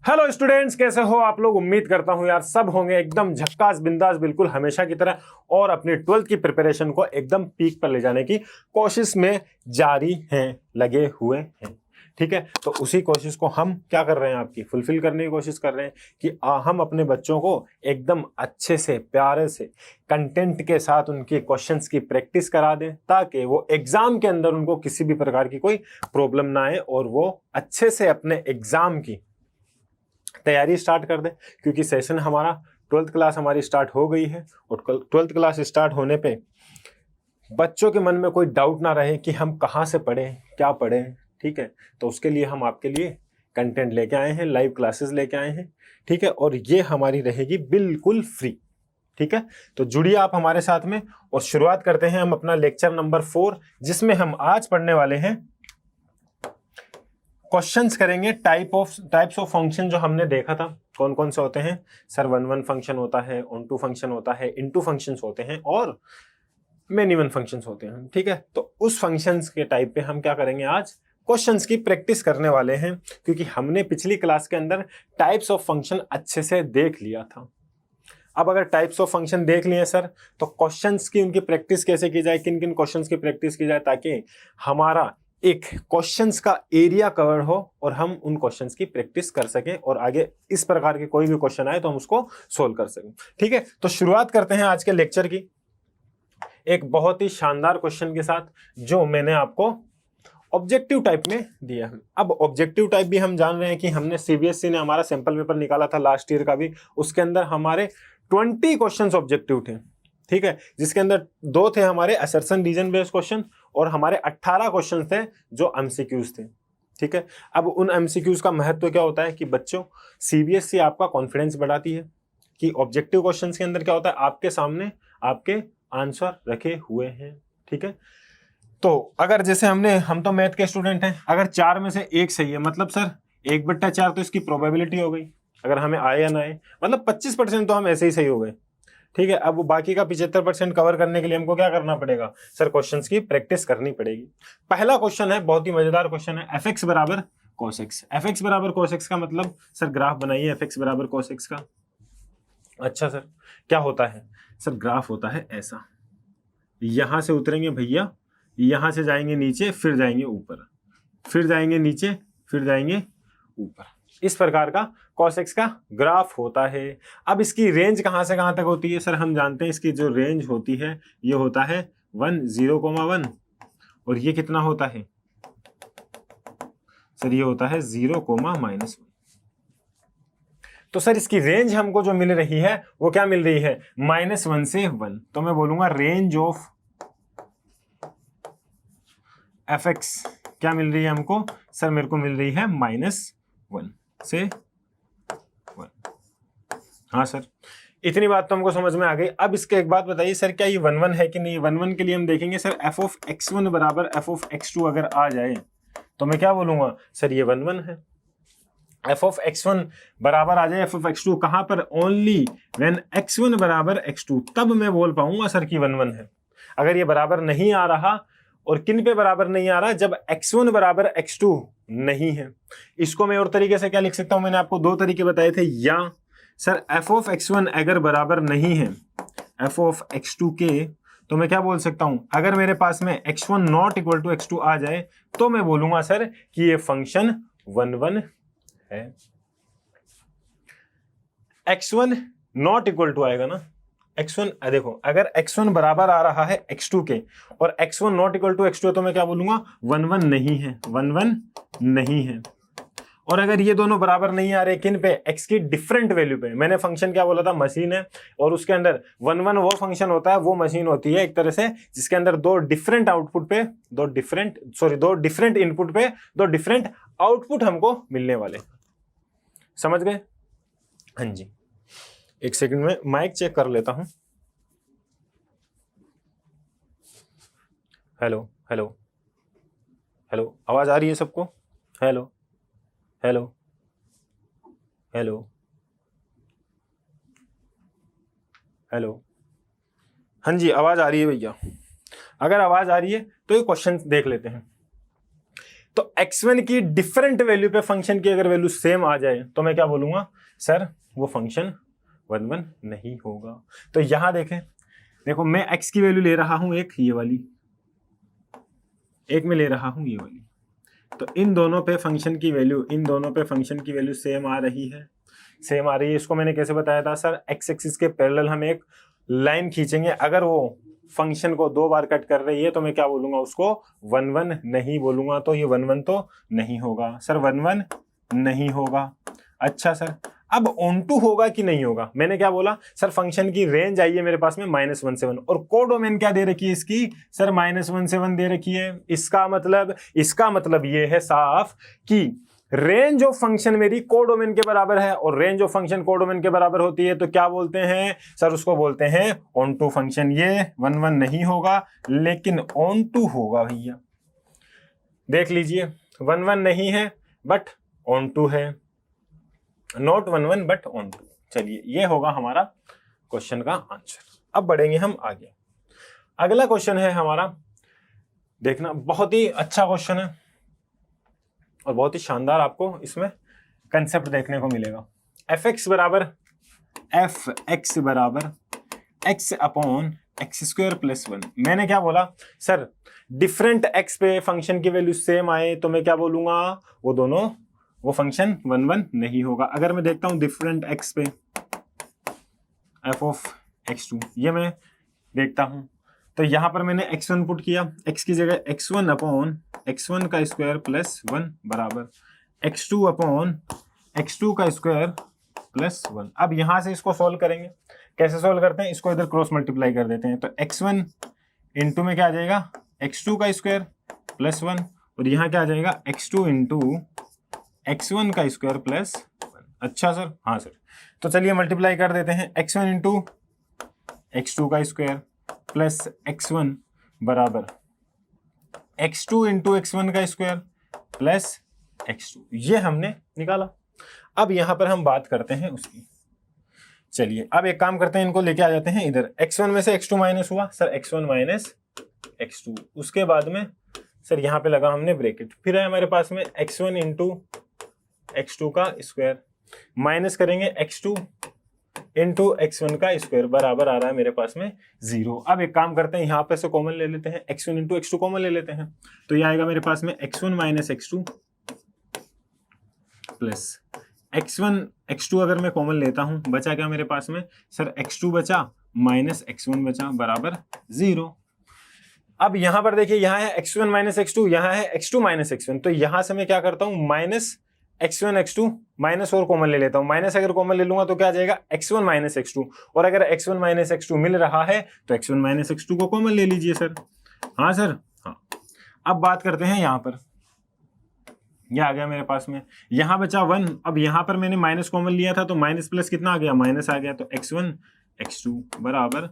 Hello students, कैसे हो आप लोग। उम्मीद करता हूं यार सब होंगे एकदम झक्कास बिंदास बिल्कुल हमेशा की तरह और अपनी 12th की प्रिपरेशन को एकदम पीक पर ले जाने की कोशिश में जारी हैं, लगे हुए हैं। ठीक है, तो उसी कोशिश को हम क्या कर रहे हैं, आपकी फुलफिल करने की कोशिश कर रहे हैं कि हम अपने बच्चों को एकदम अच्छे से प्यारे से कंटेंट के साथ उनके क्वेश्चंस की प्रैक्टिस करा दें ताकि वो एग्जाम के अंदर उनको किसी भी प्रकार की कोई प्रॉब्लम ना आए और वो अच्छे से अपने एग्जाम की तैयारी स्टार्ट कर दें। क्योंकि सेशन हमारा 12th क्लास हमारी स्टार्ट हो गई है और 12th क्लास स्टार्ट होने पे बच्चों के मन में कोई डाउट ना रहे कि हम कहाँ से पढ़ें, क्या पढ़ें। ठीक है, तो उसके लिए हम आपके लिए कंटेंट लेके आए हैं, लाइव क्लासेस लेके आए हैं। ठीक है, और ये हमारी रहेगी बिल्कुल फ्री। ठीक है, तो जुड़िए आप हमारे साथ में और शुरुआत करते हैं हम अपना लेक्चर नंबर 4, जिसमें हम आज पढ़ने वाले हैं क्वेश्चंस करेंगे टाइप्स ऑफ फंक्शन जो हमने देखा था कौन कौन से होते हैं। सर 1 फंक्शन होता है, ऑन टू फंक्शन होता है, इनटू फंक्शंस होते हैं और मेनी वन फंक्शंस होते हैं। ठीक है, तो उस फंक्शंस के टाइप पे हम क्या करेंगे, आज क्वेश्चंस की प्रैक्टिस करने वाले हैं। क्योंकि हमने पिछली क्लास के अंदर टाइप्स ऑफ फंक्शन अच्छे से देख लिया था। अब अगर टाइप्स ऑफ फंक्शन देख लिए सर, तो क्वेश्चंस की उनकी प्रैक्टिस कैसे की जाए, किन किन क्वेश्चंस की प्रैक्टिस की जाए ताकि हमारा एक क्वेश्चंस का एरिया कवर हो और हम उन क्वेश्चंस की प्रैक्टिस कर सकें और आगे इस प्रकार के कोई भी क्वेश्चन आए तो हम उसको सोल्व कर सकें। ठीक है, तो शुरुआत करते हैं आज के लेक्चर की एक बहुत ही शानदार क्वेश्चन के साथ जो मैंने आपको ऑब्जेक्टिव टाइप में दिया है। अब ऑब्जेक्टिव टाइप भी हम जान रहे हैं कि हमने सीबीएसई ने हमारा सैंपल पेपर निकाला था लास्ट ईयर का भी, उसके अंदर हमारे 20 क्वेश्चंस ऑब्जेक्टिव थे। ठीक है, जिसके अंदर 2 थे हमारे असर्शन रीजन बेस्ड क्वेश्चन और हमारे 18 क्वेश्चन थे जो एमसीक्यूज थे। ठीक है, अब उन एमसीक्यूज का महत्व क्या होता है कि बच्चों सीबीएसई आपका कॉन्फिडेंस बढ़ाती है कि ऑब्जेक्टिव क्वेश्चंस के अंदर क्या होता है, आपके सामने आपके आंसर रखे हुए हैं। ठीक है, तो अगर जैसे हम तो मैथ के स्टूडेंट हैं, अगर 4 में से 1 सही है मतलब सर 1/4 तो इसकी प्रोबेबिलिटी हो गई अगर हमें आए या ना आए, मतलब 25% तो हम ऐसे ही सही हो गए। ठीक है, अब वो बाकी का 75% कवर करने के लिए हमको क्या करना पड़ेगा सर, क्वेश्चंस की प्रैक्टिस करनी पड़ेगी। पहला क्वेश्चन है, बहुत ही मजेदार क्वेश्चन है, एफ एक्स बराबर cos x। एफ एक्स बराबर cos x का मतलब सर ग्राफ बनाइए एफ एक्स बराबर cos x का। अच्छा सर, क्या होता है सर, ग्राफ होता है ऐसा, यहां से उतरेंगे भैया, यहां से जाएंगे नीचे, फिर जाएंगे ऊपर, फिर जाएंगे नीचे, फिर जाएंगे ऊपर, इस प्रकार का cos x का ग्राफ होता है। अब इसकी रेंज कहां से कहां तक होती है सर, हम जानते हैं इसकी जो रेंज होती है ये होता है 1 0,1 और ये कितना होता है सर, ये होता है 0,-1। तो सर इसकी रेंज हमको जो मिल रही है वो क्या मिल रही है, -1 से 1। तो मैं बोलूंगा रेंज ऑफ एफ एक्स क्या मिल रही है हमको सर, मेरे को मिल रही है -1 से 1। हाँ सर, इतनी बात तो हमको समझ में आ गई। अब इसके एक बात बताइए सर, क्या ये 1 है कि नहीं। 1 के लिए हम देखेंगे सर, एफ ऑफ x1 बराबर एफ ऑफ x2 अगर आ जाए तो मैं क्या बोलूंगा सर, ये 1 है। एफ ऑफ x1 बराबर आ जाए एफ ऑफ x2 कहां पर, ओनली व्हेन x1 बराबर x2, तब मैं बोल पाऊंगा सर कि 1 है। अगर ये बराबर नहीं आ रहा, और किन पे बराबर नहीं आ रहा, जब x1 बराबर x2 नहीं है। इसको मैं और तरीके से क्या लिख सकता हूं, मैंने आपको 2 तरीके बताए थे। या सर एफ ऑफ x1 अगर बराबर नहीं है एफ ऑफ x2 के, तो मैं क्या बोल सकता हूं, अगर मेरे पास में x1 not equal to x2 आ जाए तो मैं बोलूंगा सर कि ये फंक्शन 1 है। x1 नॉट इक्वल टू आएगा ना, x1 देखो अगर x1 बराबर आ रहा है x2 के और x1 not equal to x2 तो मैं क्या बोलूंगा 1 नहीं है, 1 नहीं है। और अगर ये दोनों बराबर नहीं आ रहे किन पे, x की डिफरेंट वैल्यू पे। मैंने फंक्शन क्या बोला था, मशीन है, और उसके अंदर 1 वो फंक्शन होता है, वो मशीन होती है एक तरह से जिसके अंदर 2 डिफरेंट इनपुट पे 2 डिफरेंट आउटपुट हमको मिलने वाले। समझ गए। हाँ जी, एक सेकंड में माइक चेक कर लेता हूं। हेलो हेलो हेलो, आवाज आ रही है सबको। हेलो हेलो हेलो हेलो, हाँ जी आवाज आ रही है भैया। अगर आवाज आ रही है तो ये क्वेश्चन देख लेते हैं। तो x1 की डिफरेंट वैल्यू पे फंक्शन की अगर वैल्यू सेम आ जाए तो मैं क्या बोलूंगा, सर वो फंक्शन 1 1 नहीं होगा। तो यहां देखें, देखो मैं x की वैल्यू ले रहा हूं एक ये वाली, एक में ले रहा हूं ये वाली, तो इन दोनों पे फंक्शन की वैल्यू, इन दोनों पे फंक्शन की वैल्यू सेम आ रही है, सेम आ रही है। इसको मैंने कैसे बताया था सर, एक्स एक्सिस के पैरेलल हम एक लाइन खींचेंगे, अगर वो फंक्शन को 2 बार कट कर रही है तो मैं क्या बोलूंगा, उसको 1 1 नहीं बोलूंगा। तो ये 1 1 तो नहीं होगा सर, 1 1 नहीं होगा। अच्छा सर, अब ऑन टू होगा कि नहीं होगा, मैंने क्या बोला सर, फंक्शन की रेंज आई है मेरे पास में -1 से 1 और कोडोमेन क्या दे रखी है इसकी सर, -1 से 1 दे रखी है। इसका मतलब ये है साफ कि रेंज ऑफ फंक्शन मेरी कोडोमेन के बराबर है, और रेंज ऑफ फंक्शन कोडोमेन के बराबर होती है तो क्या बोलते हैं सर, उसको बोलते हैं ऑन टू फंक्शन। ये 1 1 नहीं होगा लेकिन ऑन टू होगा भैया, देख लीजिए 1 1 नहीं है बट ऑन टू है, नॉट 1 1 बट ऑन टू। चलिए ये होगा हमारा क्वेश्चन का आंसर। अब बढ़ेंगे हम आगे, अगला क्वेश्चन है हमारा, देखना बहुत ही अच्छा क्वेश्चन है और बहुत ही शानदार आपको इसमें कंसेप्ट देखने को मिलेगा। एफ एक्स बराबर x upon x square plus 1। मैंने क्या बोला सर, डिफरेंट एक्स पे फंक्शन की वैल्यू सेम आए तो मैं क्या बोलूंगा, वो दोनों वो फंक्शन 1 1 नहीं होगा। अगर मैं देखता हूं डिफरेंट एक्स पे एफ ऑफ x2, ये मैं देखता हूं तो यहां पर मैंने x1 पुट किया, x की जगह x1 अपॉन x1 का स्क्वायर प्लस 1 बराबर x2 अपॉन x2 का स्क्वायर प्लस 1। अब यहां से इसको सॉल्व करेंगे, कैसे सॉल्व करते हैं, इसको इधर क्रॉस मल्टीप्लाई कर देते हैं, तो x1 इंटू में क्या आ जाएगा x2 का स्क्वायर प्लस 1, और यहाँ क्या आ जाएगा x2 इंटू x1 का स्क्वायर प्लस 1। अच्छा सर, हाँ सर, तो चलिए मल्टीप्लाई कर देते हैं, x1 इंटू x2 का स्क्वायर प्लस x1 बराबर x2 इंटू x1 का स्क्वायर प्लस x2, ये हमने निकाला। अब यहां पर हम बात करते हैं उसकी, चलिए अब एक काम करते हैं, इनको लेके आ जाते हैं इधर, x1 में से x2 माइनस हुआ सर, x1 माइनस x2, उसके बाद में सर यहाँ पे लगा हमने ब्रैकेट, फिर है हमारे पास में x1 इंटू x2 का स्क्वायर माइनस करेंगे x2 इंटू x1 का स्क्वायर बराबर आ रहा है मेरे पास में 0। अब एक काम करते हैं, यहाँ पे से कॉमन ले लेते हैं, x1 इंटू x2 कॉमन ले लेते हैं, तो ये आएगा मेरे पास में x1 minus x2 plus x2 अगर मैं कॉमन लेता हूं, बचा क्या मेरे पास में सर, x2 बचा माइनस x1 बचा बराबर 0। अब यहां पर देखिए, यहाँ है x1 माइनस x2, यहाँ है x2 माइनस x1, तो यहां से मैं क्या करता हूं, माइनस x1 x2 माइनस और कॉमन ले लेता हूं, माइनस अगर कॉमन ले लूंगा तो क्या आ जाएगा x1 माइनस x2, और अगर x1 माइनस x2 मिल रहा है तो x1 माइनस x2 को कॉमन ले लीजिए सर। हाँ सर, हाँ। अब बात करते हैं यहाँ पर, यह आ गया मेरे पास में, यहाँ बचा 1, अब यहाँ पर मैंने माइनस कॉमन लिया था तो माइनस प्लस कितना आ गया, माइनस आ गया, तो x1 x2 बराबर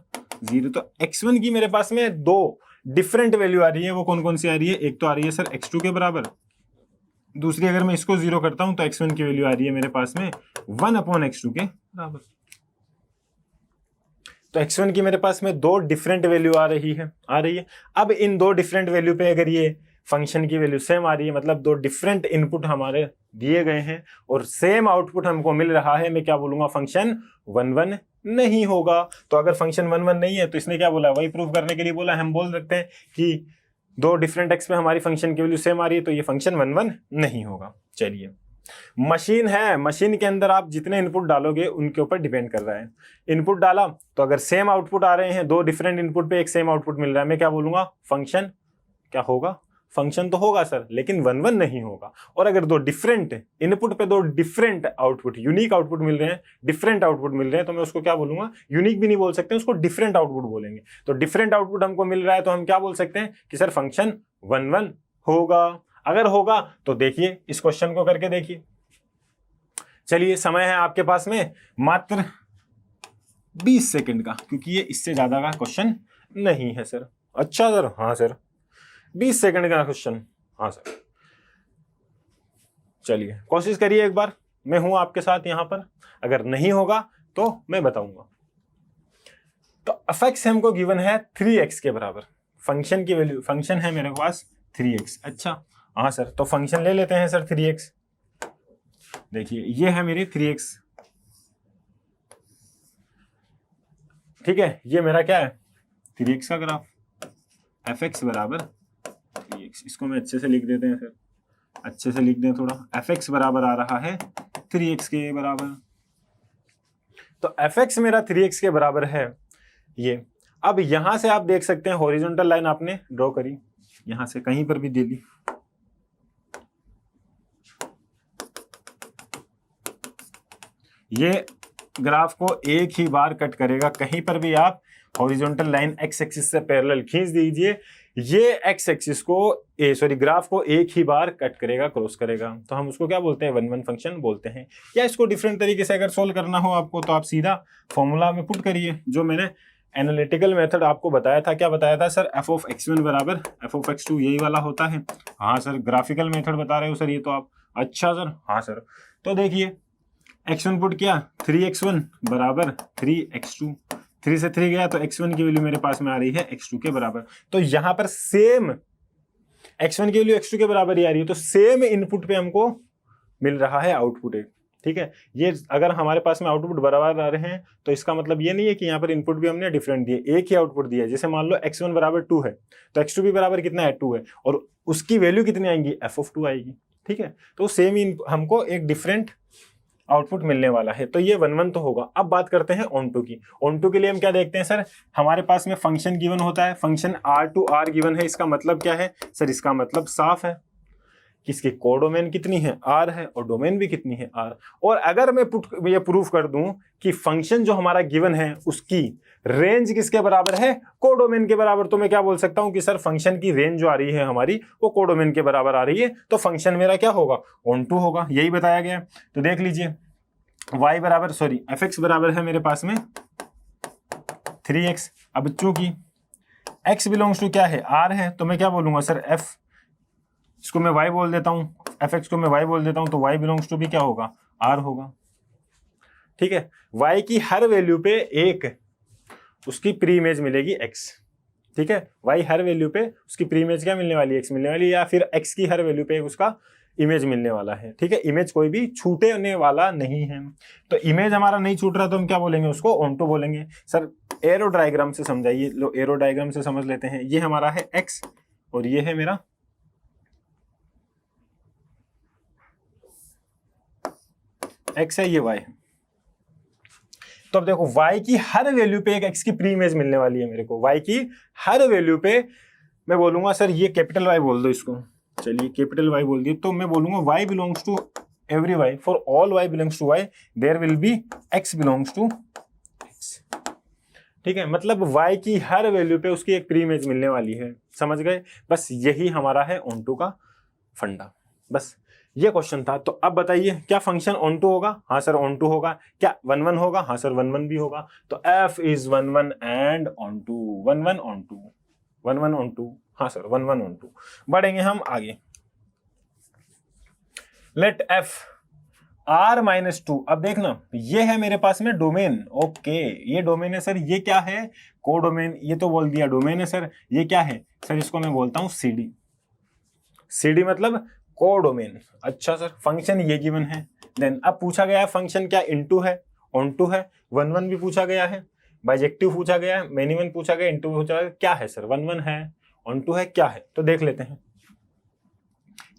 0। तो x1 की मेरे पास में 2 डिफरेंट वैल्यू आ रही है, वो कौन कौन सी आ रही है, एक तो आ रही है सर x2 के बराबर, दूसरी अगर मैं इसको 0 करता हूं तो x1 की वैल्यू आ रही है मेरे पास में 1 अपॉन x2 के बराबर। तो x1 की मेरे पास में 2 डिफरेंट वैल्यू आ रही है। अब इन 2 डिफरेंट वैल्यू पे अगर ये फंक्शन की वैल्यू सेम आ रही है, मतलब 2 डिफरेंट इनपुट हमारे दिए गए हैं और सेम आउटपुट हमको मिल रहा है, मैं क्या बोलूंगा, फंक्शन 1 1 नहीं होगा। तो अगर फंक्शन 1 1 नहीं है तो इसने क्या बोला, वही प्रूव करने के लिए बोला, हम बोल सकते हैं कि 2 डिफरेंट एक्स में हमारी फंक्शन की वैल्यू सेम आ रही है तो ये फंक्शन 1 1 नहीं होगा। चलिए, मशीन है, मशीन के अंदर आप जितने इनपुट डालोगे उनके ऊपर डिपेंड कर रहा है। इनपुट डाला तो अगर सेम आउटपुट आ रहे हैं, 2 डिफरेंट इनपुट पे एक सेम आउटपुट मिल रहा है, मैं क्या बोलूंगा, फंक्शन क्या होगा, फंक्शन तो होगा सर, लेकिन 1 1 नहीं होगा। और अगर 2 डिफरेंट इनपुट पे 2 डिफरेंट आउटपुट, यूनिक आउटपुट मिल रहे हैं, डिफरेंट आउटपुट मिल रहे हैं, तो मैं उसको क्या बोलूंगा, यूनिक भी नहीं बोल सकते, उसको डिफरेंट आउटपुट बोलेंगे। तो डिफरेंट आउटपुट हमको मिल रहा है तो हम क्या बोल सकते हैं कि सर फंक्शन 1 1 होगा। अगर होगा तो देखिए, इस क्वेश्चन को करके देखिए। चलिए, समय है आपके पास में मात्र 20 सेकंड का, क्योंकि ये इससे ज्यादा का क्वेश्चन नहीं है सर। अच्छा सर, हाँ सर, 20 सेकंड का क्वेश्चन, हाँ सर। चलिए कोशिश करिए एक बार, मैं हूं आपके साथ यहां पर, अगर नहीं होगा तो मैं बताऊंगा। तो एफ हमको गिवन है 3x के बराबर, फंक्शन की वैल्यू, फंक्शन है मेरे पास 3x। अच्छा, हाँ सर, तो फंक्शन ले लेते हैं सर 3x। देखिए ये है मेरी 3x, ठीक है, ये मेरा क्या है 3x का ग्राफ, fx बराबर 3x। इसको मैं अच्छे से लिख देते हैं सर, अच्छे से लिख दें थोड़ा। fx बराबर आ रहा है 3x के बराबर, तो fx मेरा 3x के बराबर है ये। अब यहां से आप देख सकते हैं हॉरिजॉन्टल लाइन आपने ड्रॉ करी, यहां से कहीं पर भी दे दी, ये ग्राफ को एक ही बार कट करेगा। कहीं पर भी आप हॉरिजॉन्टल लाइन एक्स एक्सिस से पैरेलल खींच दीजिए, ये एक्स एक्सिस को ग्राफ को एक ही बार कट करेगा, क्रॉस करेगा, तो हम उसको क्या बोलते हैं 1-1 फंक्शन बोलते हैं। या इसको डिफरेंट तरीके से अगर सोल्व करना हो आपको, तो आप सीधा फॉर्मूला में पुट करिए, जो मैंने एनालिटिकल मेथड आपको बताया था। क्या बताया था सर? एफ ऑफ x1 बराबर एफ ऑफ x2, यही वाला होता है। हाँ सर, ग्राफिकल मेथड बता रहे हो सर ये तो आप। अच्छा सर, हाँ सर, तो देखिए x1 पुट किया 3x1 बराबर 3x2, 3 से 3 गया तो x1 की वैल्यू मेरे पास में आ रही है x2 के बराबर। तो यहां पर सेम x1 की वैल्यू x2 के बराबर ही आ रही है, तो सेम इनपुट पे हमको मिल रहा है आउटपुट एक, ठीक है। ये अगर हमारे पास में आउटपुट बराबर आ रहे हैं तो इसका मतलब ये नहीं है कि यहाँ पर इनपुट भी हमने डिफरेंट दिए, एक ही आउटपुट दिया है। जैसे मान लो x1 बराबर 2 है तो x2 भी बराबर कितना है 2 है, और उसकी वैल्यू कितनी आएगी f ऑफ 2 आएगी, ठीक है। तो सेम ही हमको एक डिफरेंट आउटपुट मिलने वाला है, तो ये 1-1 तो होगा। अब बात करते हैं ऑन टू की। ऑन टू के लिए हम क्या देखते हैं सर? हमारे पास में फंक्शन गिवन होता है, फंक्शन R गिवन है। इसका मतलब क्या है सर? इसका मतलब साफ है कि इसकी कोडोमेन कितनी है R है, और डोमेन भी कितनी है R। और अगर मैं ये प्रूफ कर दूं कि फंक्शन जो हमारा गिवन है उसकी रेंज किसके बराबर है? कोडोमेन के बराबर, तो मैं क्या बोल सकता हूं कि सर फंक्शन की रेंज जो आ रही है हमारी वो कोडोमेन के बराबर आ रही है, तो फंक्शन मेरा क्या होगा? ऑन टू होगा, यही बताया गया। तो देख लीजिए y बराबर fx बराबर है मेरे पास में 3x। अब चूंकि x बिलोंग्स टू क्या है? R है, तो मैं क्या बोलूंगा सर f, इसको मैं y बोल देता हूं, fx को मैं y बोल देता हूं, तो y बिलोंग्स टू भी क्या होगा? R होगा, ठीक है। y की हर वैल्यू पे एक उसकी प्री इमेज मिलेगी x, ठीक है। y हर वैल्यू पे उसकी प्री इमेज क्या मिलने वाली है? x मिलने वाली है, या फिर x की हर वैल्यू पे उसका इमेज मिलने वाला है, ठीक है। इमेज कोई भी छूटने वाला नहीं है, तो इमेज हमारा नहीं छूट रहा तो हम क्या बोलेंगे? उसको ऑन टू बोलेंगे। सर एरो डायग्राम से समझाइए, लो एरो डायग्राम से समझ लेते हैं। ये हमारा है x और ये है मेरा x है, ये y है। तो अब देखो y की हर वैल्यू पे एक x की प्री इमेज मिलने वाली है मेरे को। y की हर वैल्यू पे मैं बोलूंगा सर ये कैपिटल Y बोल दो इसको, चलिए कैपिटल Y बोल दिए, तो मैं बोलूंगा y belongs to every y, for all y belongs to y there will be x belongs to x, ठीक है। मतलब y की हर वैल्यू पे उसकी एक प्री इमेज मिलने वाली है, समझ गए? बस यही हमारा है ऑन टू का फंडा, बस ये क्वेश्चन था। तो अब बताइए क्या फंक्शन ऑन टू होगा? हाँ सर ऑन टू होगा। क्या 1-1 होगा? हाँ सर 1-1 भी होगा। तो f is 1-1 and onto, 1-1 onto, 1-1 onto, हाँ सर 1-1 ऑन टू। बढ़ेंगे हम आगे। Let f R-2। अब देखना ये है मेरे पास में डोमेन, ओके ये डोमेन है सर। ये क्या है? कोडोमेन। ये तो बोल दिया डोमेन है सर। ये क्या है सर? इसको मैं बोलता हूं CD। CD मतलब कोडोमेन। अच्छा सर, फंक्शन ये गिवन है। देन अब पूछा गया है फंक्शन क्या इनटू है, ऑन टू है, 1-1 भी पूछा गया है, बाइजेक्टिव पूछा गया है, मेनी वन पूछा गया, इनटू पूछा गया। क्या है सर? 1-1 है, ऑन टू है, क्या है? तो देख लेते हैं।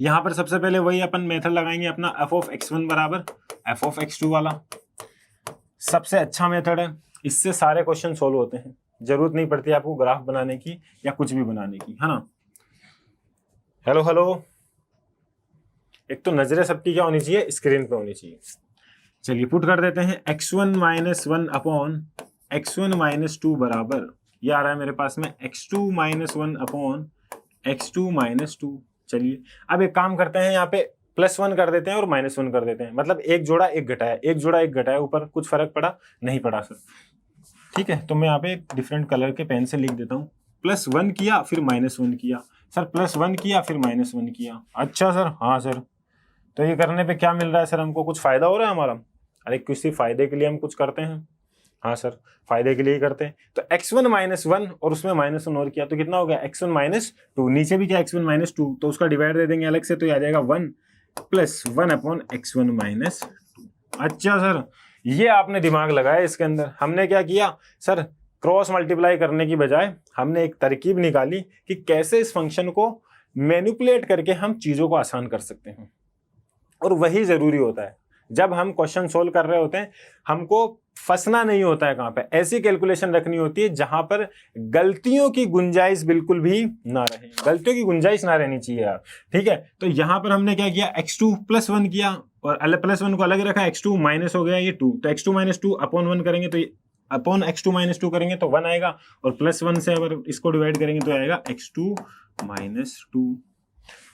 यहां पर सबसे पहले वही अपन मेथड लगाएंगे अपना f ऑफ x1 बराबर f ऑफ x2 वाला। सबसे अच्छा मेथड है, इससे सारे क्वेश्चन सोल्व होते हैं। जरूरत नहीं पड़ती आपको ग्राफ बनाने की या कुछ भी बनाने की, है ना। हेलो हेलो, एक तो नजरें सबकी क्या होनी चाहिए? स्क्रीन पे होनी चाहिए। चलिए पुट कर देते हैं x1 - 1 अपॉन x1 - 2 बराबर, ये आ रहा है मेरे पास में x2 - 1 अपॉन x2 - 2। चलिए अब एक काम करते हैं, यहाँ पे +1 कर देते हैं और -1 कर देते हैं, मतलब एक जोड़ा एक घटाया, एक जोड़ा एक घटाया, ऊपर कुछ फर्क पड़ा? नहीं पड़ा सर, ठीक है। तो मैं यहाँ पे डिफरेंट कलर के पेन से लिख देता हूँ। +1 किया फिर -1 किया, सर +1 किया फिर -1 किया। अच्छा सर, हाँ सर। तो ये करने पे क्या मिल रहा है सर हमको? कुछ फायदा हो रहा है हमारा? अरे किसी फायदे के लिए हम कुछ करते हैं, हाँ सर, फायदे के लिए ही करते हैं। तो x1 -1 और उसमें -1 और किया तो कितना हो गया x1 -2, नीचे भी क्या x1 -2, तो उसका डिवाइड दे देंगे अलग से, तो ये आ जाएगा 1 + 1/x1 -2। अच्छा सर, ये आपने दिमाग लगाया इसके अंदर। हमने क्या किया सर, क्रॉस मल्टीप्लाई करने की बजाय हमने एक तरकीब निकाली कि कैसे इस फंक्शन को मैनिपुलेट करके हम चीज़ों को आसान कर सकते हैं। और वही ज़रूरी होता है जब हम क्वेश्चन सोल्व कर रहे होते हैं, हमको फंसना नहीं होता है कहाँ पे, ऐसी कैलकुलेशन रखनी होती है जहां पर गलतियों की गुंजाइश बिल्कुल भी ना रहे, गलतियों की गुंजाइश ना रहनी चाहिए यार, ठीक है। तो यहां पर हमने क्या किया, x2 + 1 किया और +1 को अलग रखा, x2 माइनस हो गया ये 2, तो x2 - 2 अपॉन 1 करेंगे तो अपॉन x2 - 2 करेंगे तो 1 आएगा, और +1 से अगर इसको डिवाइड करेंगे तो आएगा x2 - 2।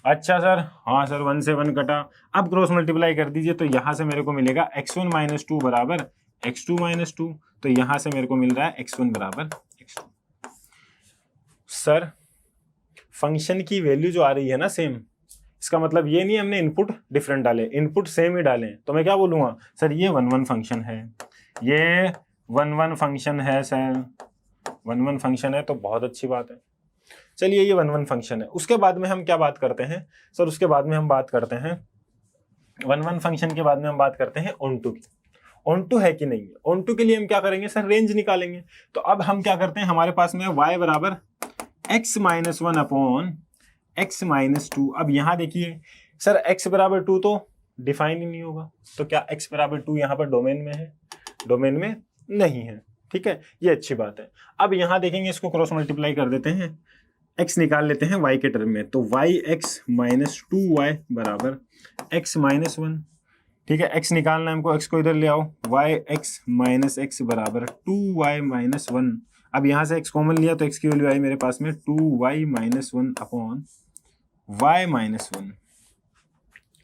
अच्छा सर, हाँ सर, 1 से 1 कटा। अब क्रॉस मल्टीप्लाई कर दीजिए, तो यहां से मेरे को मिलेगा x1 - 2 बराबर x2 - 2, तो यहां से मेरे को मिल रहा है x1 बराबर x2। सर, फंक्शन की वैल्यू जो आ रही है ना सेम, इसका मतलब ये नहीं हमने इनपुट डिफरेंट डाले, इनपुट सेम ही डाले। तो मैं क्या बोलूंगा सर, ये 1 1 फंक्शन है, ये 1 1 फंक्शन है सर, 1 1 फंक्शन है, तो बहुत अच्छी बात है। चलिए, ये 1 1 फंक्शन है। उसके बाद में हम क्या बात करते हैं सर, उसके बाद में हम बात करते हैं 1 1 फंक्शन के बाद में हम बात करते हैं ऑन टू की। ऑन टू है कि नहीं है, ऑन टू के लिए हम क्या करेंगे सर, रेंज निकालेंगे। तो अब हम क्या करते हैं, हमारे पास में y बराबर x - 1 अपॉन x - 2। अब यहां देखिए सर, x बराबर 2 तो डिफाइन ही नहीं होगा, तो क्या x बराबर 2 यहाँ पर डोमेन में है, डोमेन में नहीं है, ठीक है, ये अच्छी बात है। अब यहां देखेंगे, इसको क्रॉस मल्टीप्लाई कर देते हैं, x निकाल लेते हैं y के टर्म में, तो yx - 2y बराबर x - 1, ठीक है। x निकालना है हमको, x को इधर ले आओ, yx - x बराबर 2y - 1। अब यहाँ से x कॉमन लिया तो x की वैल्यू आई मेरे पास में 2y - 1 अपॉन y - 1,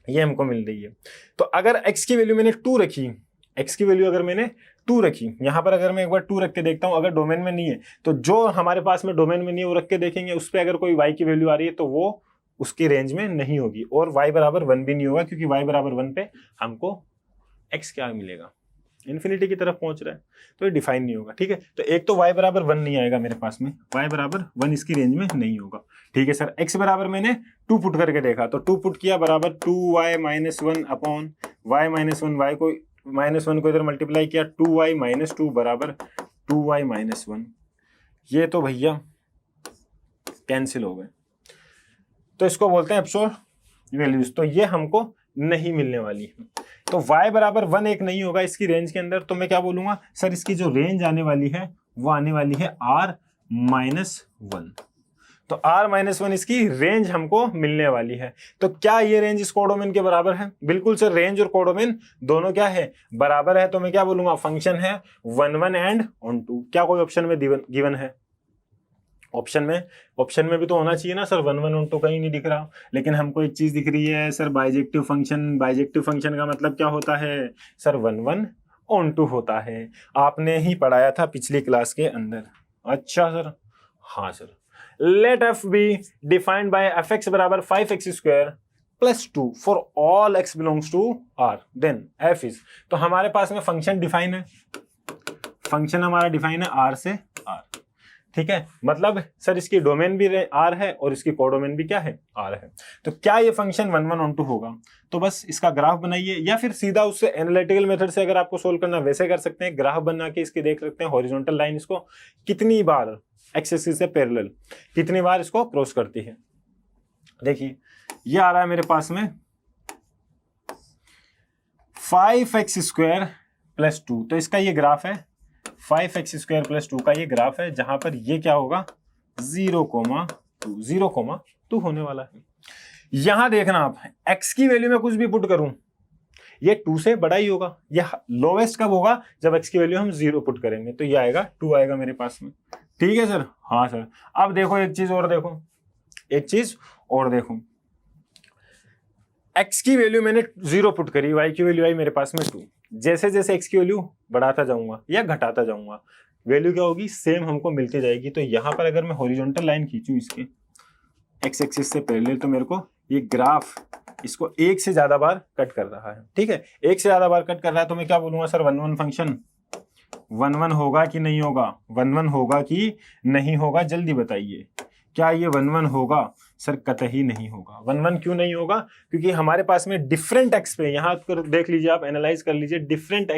ये हमको मिल रही है। तो अगर x की वैल्यू मैंने 2 रखी, x की वैल्यू अगर मैंने 2 रखी, यहाँ पर अगर मैं एक बार 2 रख के देखता हूँ, अगर डोमेन में नहीं है तो जो हमारे पास में डोमेन में नहीं है वो रख के देखेंगे, उस पर अगर कोई y की वैल्यू आ रही है तो वो उसकी रेंज में नहीं होगी, और y बराबर 1 भी नहीं होगा, क्योंकि y बराबर 1 पे हमको x क्या मिलेगा, इन्फिनिटी की तरफ पहुंच रहा है, तो ये डिफाइन नहीं होगा, ठीक है। तो एक तो y बराबर 1 नहीं आएगा मेरे पास में, y बराबर 1 इसकी रेंज में नहीं होगा, ठीक है सर। x बराबर मैंने 2 पुट करके देखा, तो 2 पुट किया बराबर 2y - 1 अपॉन y - 1, y को -1 को इधर मल्टीप्लाई किया, 2y - 2 बराबर 2y - 1। ये तो भैया कैंसिल हो गए, तो इसको बोलते हैं एब्सोल्यूट वैल्यूज, तो ये हमको नहीं मिलने वाली है। तो y बराबर 1 एक नहीं होगा इसकी रेंज के अंदर, तो मैं क्या बोलूंगा सर, इसकी जो रेंज आने वाली है वो आने वाली है r - 1। तो r - 1 इसकी रेंज हमको मिलने वाली है। तो क्या ये रेंज इस कोडोमेन के बराबर है? बिल्कुल सर, रेंज और कोडोमेन दोनों क्या है, बराबर है। तो मैं क्या बोलूंगा, फंक्शन है 1 1 एंड ऑन टू। क्या कोई ऑप्शन में गिवन है? ऑप्शन में भी तो होना चाहिए ना सर, 1 1 ऑन टू कहीं नहीं दिख रहा, लेकिन हमको एक चीज दिख रही है sir, bijective function. Bijective function का मतलब क्या होता है सर, 1 1 ऑन टू होता है, आपने ही पढ़ाया था पिछली क्लास के अंदर। अच्छा सर, हाँ sir. Let f be defined by F x बराबर 5x² + 2 for all x belongs to r, then f is. तो हमारे पास में फंक्शन डिफाइन है, फंक्शन हमारा डिफाइन है r से r, ठीक है। मतलब सर इसकी डोमेन भी r है और इसकी कोडोमेन भी क्या है, r है। तो क्या ये फंक्शन 1 1 ऑन टू होगा? तो बस इसका ग्राफ बनाइए, या फिर सीधा उससे एनालिटिकल मेथड से अगर आपको सोल्व करना वैसे कर सकते हैं। ग्राफ बना के इसके देख सकते हैं हॉरिजॉन्टल लाइन इसको कितनी बार एक्स एक्सिस से पैरेलल कितनी बार इसको क्रॉस करती है। देखिए ये आ रहा है मेरे पास में 5x² + 2, तो इसका ये ग्राफ है 5x² + 2 का ये ग्राफ है, जहां पर ये क्या होगा 0,2 होने वाला है। यहां देखना आप, x की वैल्यू में कुछ भी पुट करूं ये 2 से बड़ा ही होगा। ये लोवेस्ट कब होगा, जब x की वैल्यू हम 0 पुट करेंगे, तो ये आएगा 2 आएगा मेरे पास में, ठीक है सर। हाँ सर। अब देखो एक चीज और देखो, x की वैल्यू मैंने 0 पुट करी, y की वैल्यू आई मेरे पास में 2। जैसे जैसे x की वैल्यू बढ़ाता जाऊंगा या घटाता जाऊंगा, वैल्यू क्या होगी, सेम हमको मिलती जाएगी। तो यहां पर अगर मैं हॉरिजॉन्टल लाइन खींचूं इसके x एक्सिस से पैरेलल, तो मेरे को ये ग्राफ इसको 1 से ज्यादा बार कट कर रहा है, ठीक है, 1 से ज्यादा बार कट कर रहा है। तो मैं क्या बोलूंगा सर, 1 1 फंक्शन वन वन होगा कि नहीं होगा, वन वन होगा कि नहीं होगा, जल्दी बताइए। क्या ये वन वन होगा? सर कतई नहीं होगा। वन वन क्यों नहीं होगा? क्योंकि हमारे पास में डिफरेंट एक्स पे, यहाँ पर देख लीजिए आप, एनालाइज कर लीजिए, डिफरेंट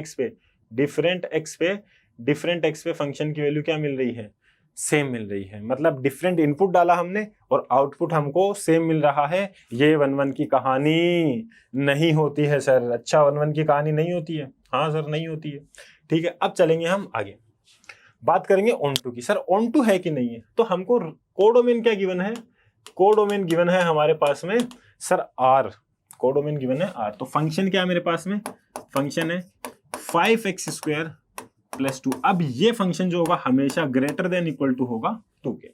एक्स पे फंक्शन की वैल्यू क्या मिल रही है? सेम मिल रही है। मतलब डिफरेंट इनपुट डाला हमने और आउटपुट हमको सेम मिल रहा है। ये वन वन की कहानी नहीं होती है सर। अच्छा, वन वन की कहानी नहीं होती है? हाँ सर नहीं होती है। ठीक है, अब चलेंगे हम आगे, बात करेंगे ऑन टू की। सर ऑन टू है कि नहीं है? तो हमको कोडोमेन क्या गिवन है? कोडोमेन गिवन है हमारे पास में सर आर, कोडोमेन गिवन है आर। तो फंक्शन क्या है मेरे पास में? फंक्शन है 5x² + 2। अब ये फंक्शन जो होगा हमेशा ग्रेटर देन इक्वल टू होगा 2 के,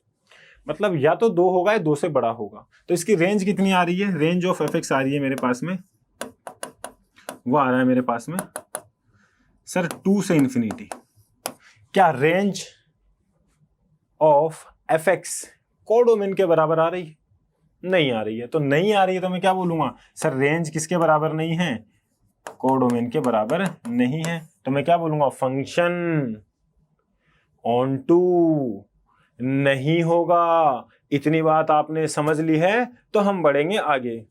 मतलब या तो 2 होगा या 2 से बड़ा होगा। तो इसकी रेंज कितनी आ रही है? रेंज ऑफ fx आ रही है मेरे पास में, वो आ रहा है मेरे पास में सर 2 से इंफिनिटी। क्या रेंज ऑफ fx कोडोमेन के बराबर आ रही है? नहीं आ रही है। तो नहीं आ रही है तो मैं क्या बोलूंगा? सर रेंज किसके बराबर नहीं है? कोडोमेन के बराबर नहीं है। तो मैं क्या बोलूंगा? फंक्शन ऑन टू नहीं होगा। इतनी बात आपने समझ ली है तो हम बढ़ेंगे आगे।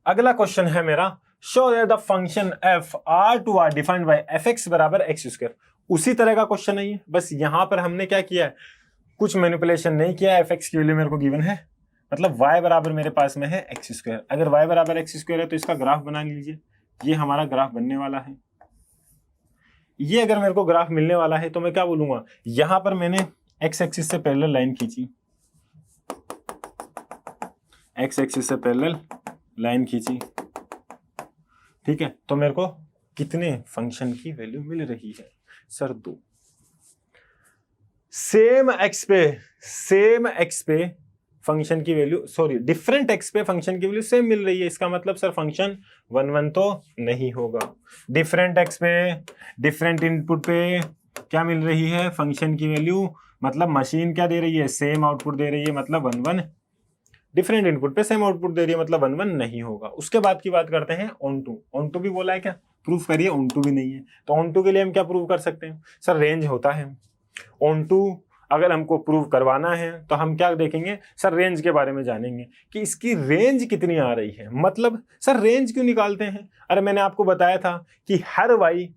अगला क्वेश्चन है मेरा, show that the function f R2R defined by fx बराबर x²। उसी तरह का क्वेश्चन है ये, बस यहां पर हमने क्या किया है, कुछ मैनिपुलेशन नहीं किया है। fx की वैल्यू मेरे को गिवन है, मतलब y बराबर मेरे पास में है x²। अगर y बराबर x² है तो इसका ग्राफ बना लीजिए। ये हमारा ग्राफ बनने वाला है। ये अगर मेरे को ग्राफ मिलने वाला है तो मैं क्या बोलूंगा? यहां पर मैंने x एक्सिस से पैरेलल लाइन खींची, x एक्सिस से पैरेलल लाइन खींची, ठीक है। तो मेरे को कितने फंक्शन की वैल्यू मिल रही है? सर 2। सेम एक्स पे फंक्शन की वैल्यू, सॉरी डिफरेंट एक्स पे फंक्शन की वैल्यू सेम मिल रही है। इसका मतलब सर फंक्शन 1 1 तो नहीं होगा। डिफरेंट एक्स पे डिफरेंट इनपुट पे क्या मिल रही है? फंक्शन की वैल्यू। मतलब मशीन क्या दे रही है? सेम आउटपुट दे रही है, मतलब 1 1। डिफरेंट इनपुट पे सेम आउटपुट दे रही है, मतलब 1 1 नहीं होगा। उसके बाद की बात करते हैं ऑन टू। ऑन टू भी बोला है क्या? प्रूफ करिए। ऑन टू भी नहीं है तो ऑन टू के लिए हम क्या प्रूव कर सकते हैं? सर रेंज होता है। ऑन टू अगर हमको प्रूव करवाना है तो हम क्या देखेंगे? सर रेंज के बारे में जानेंगे कि इसकी रेंज कितनी आ रही है। मतलब सर रेंज क्यों निकालते हैं? अरे मैंने आपको बताया था कि हर y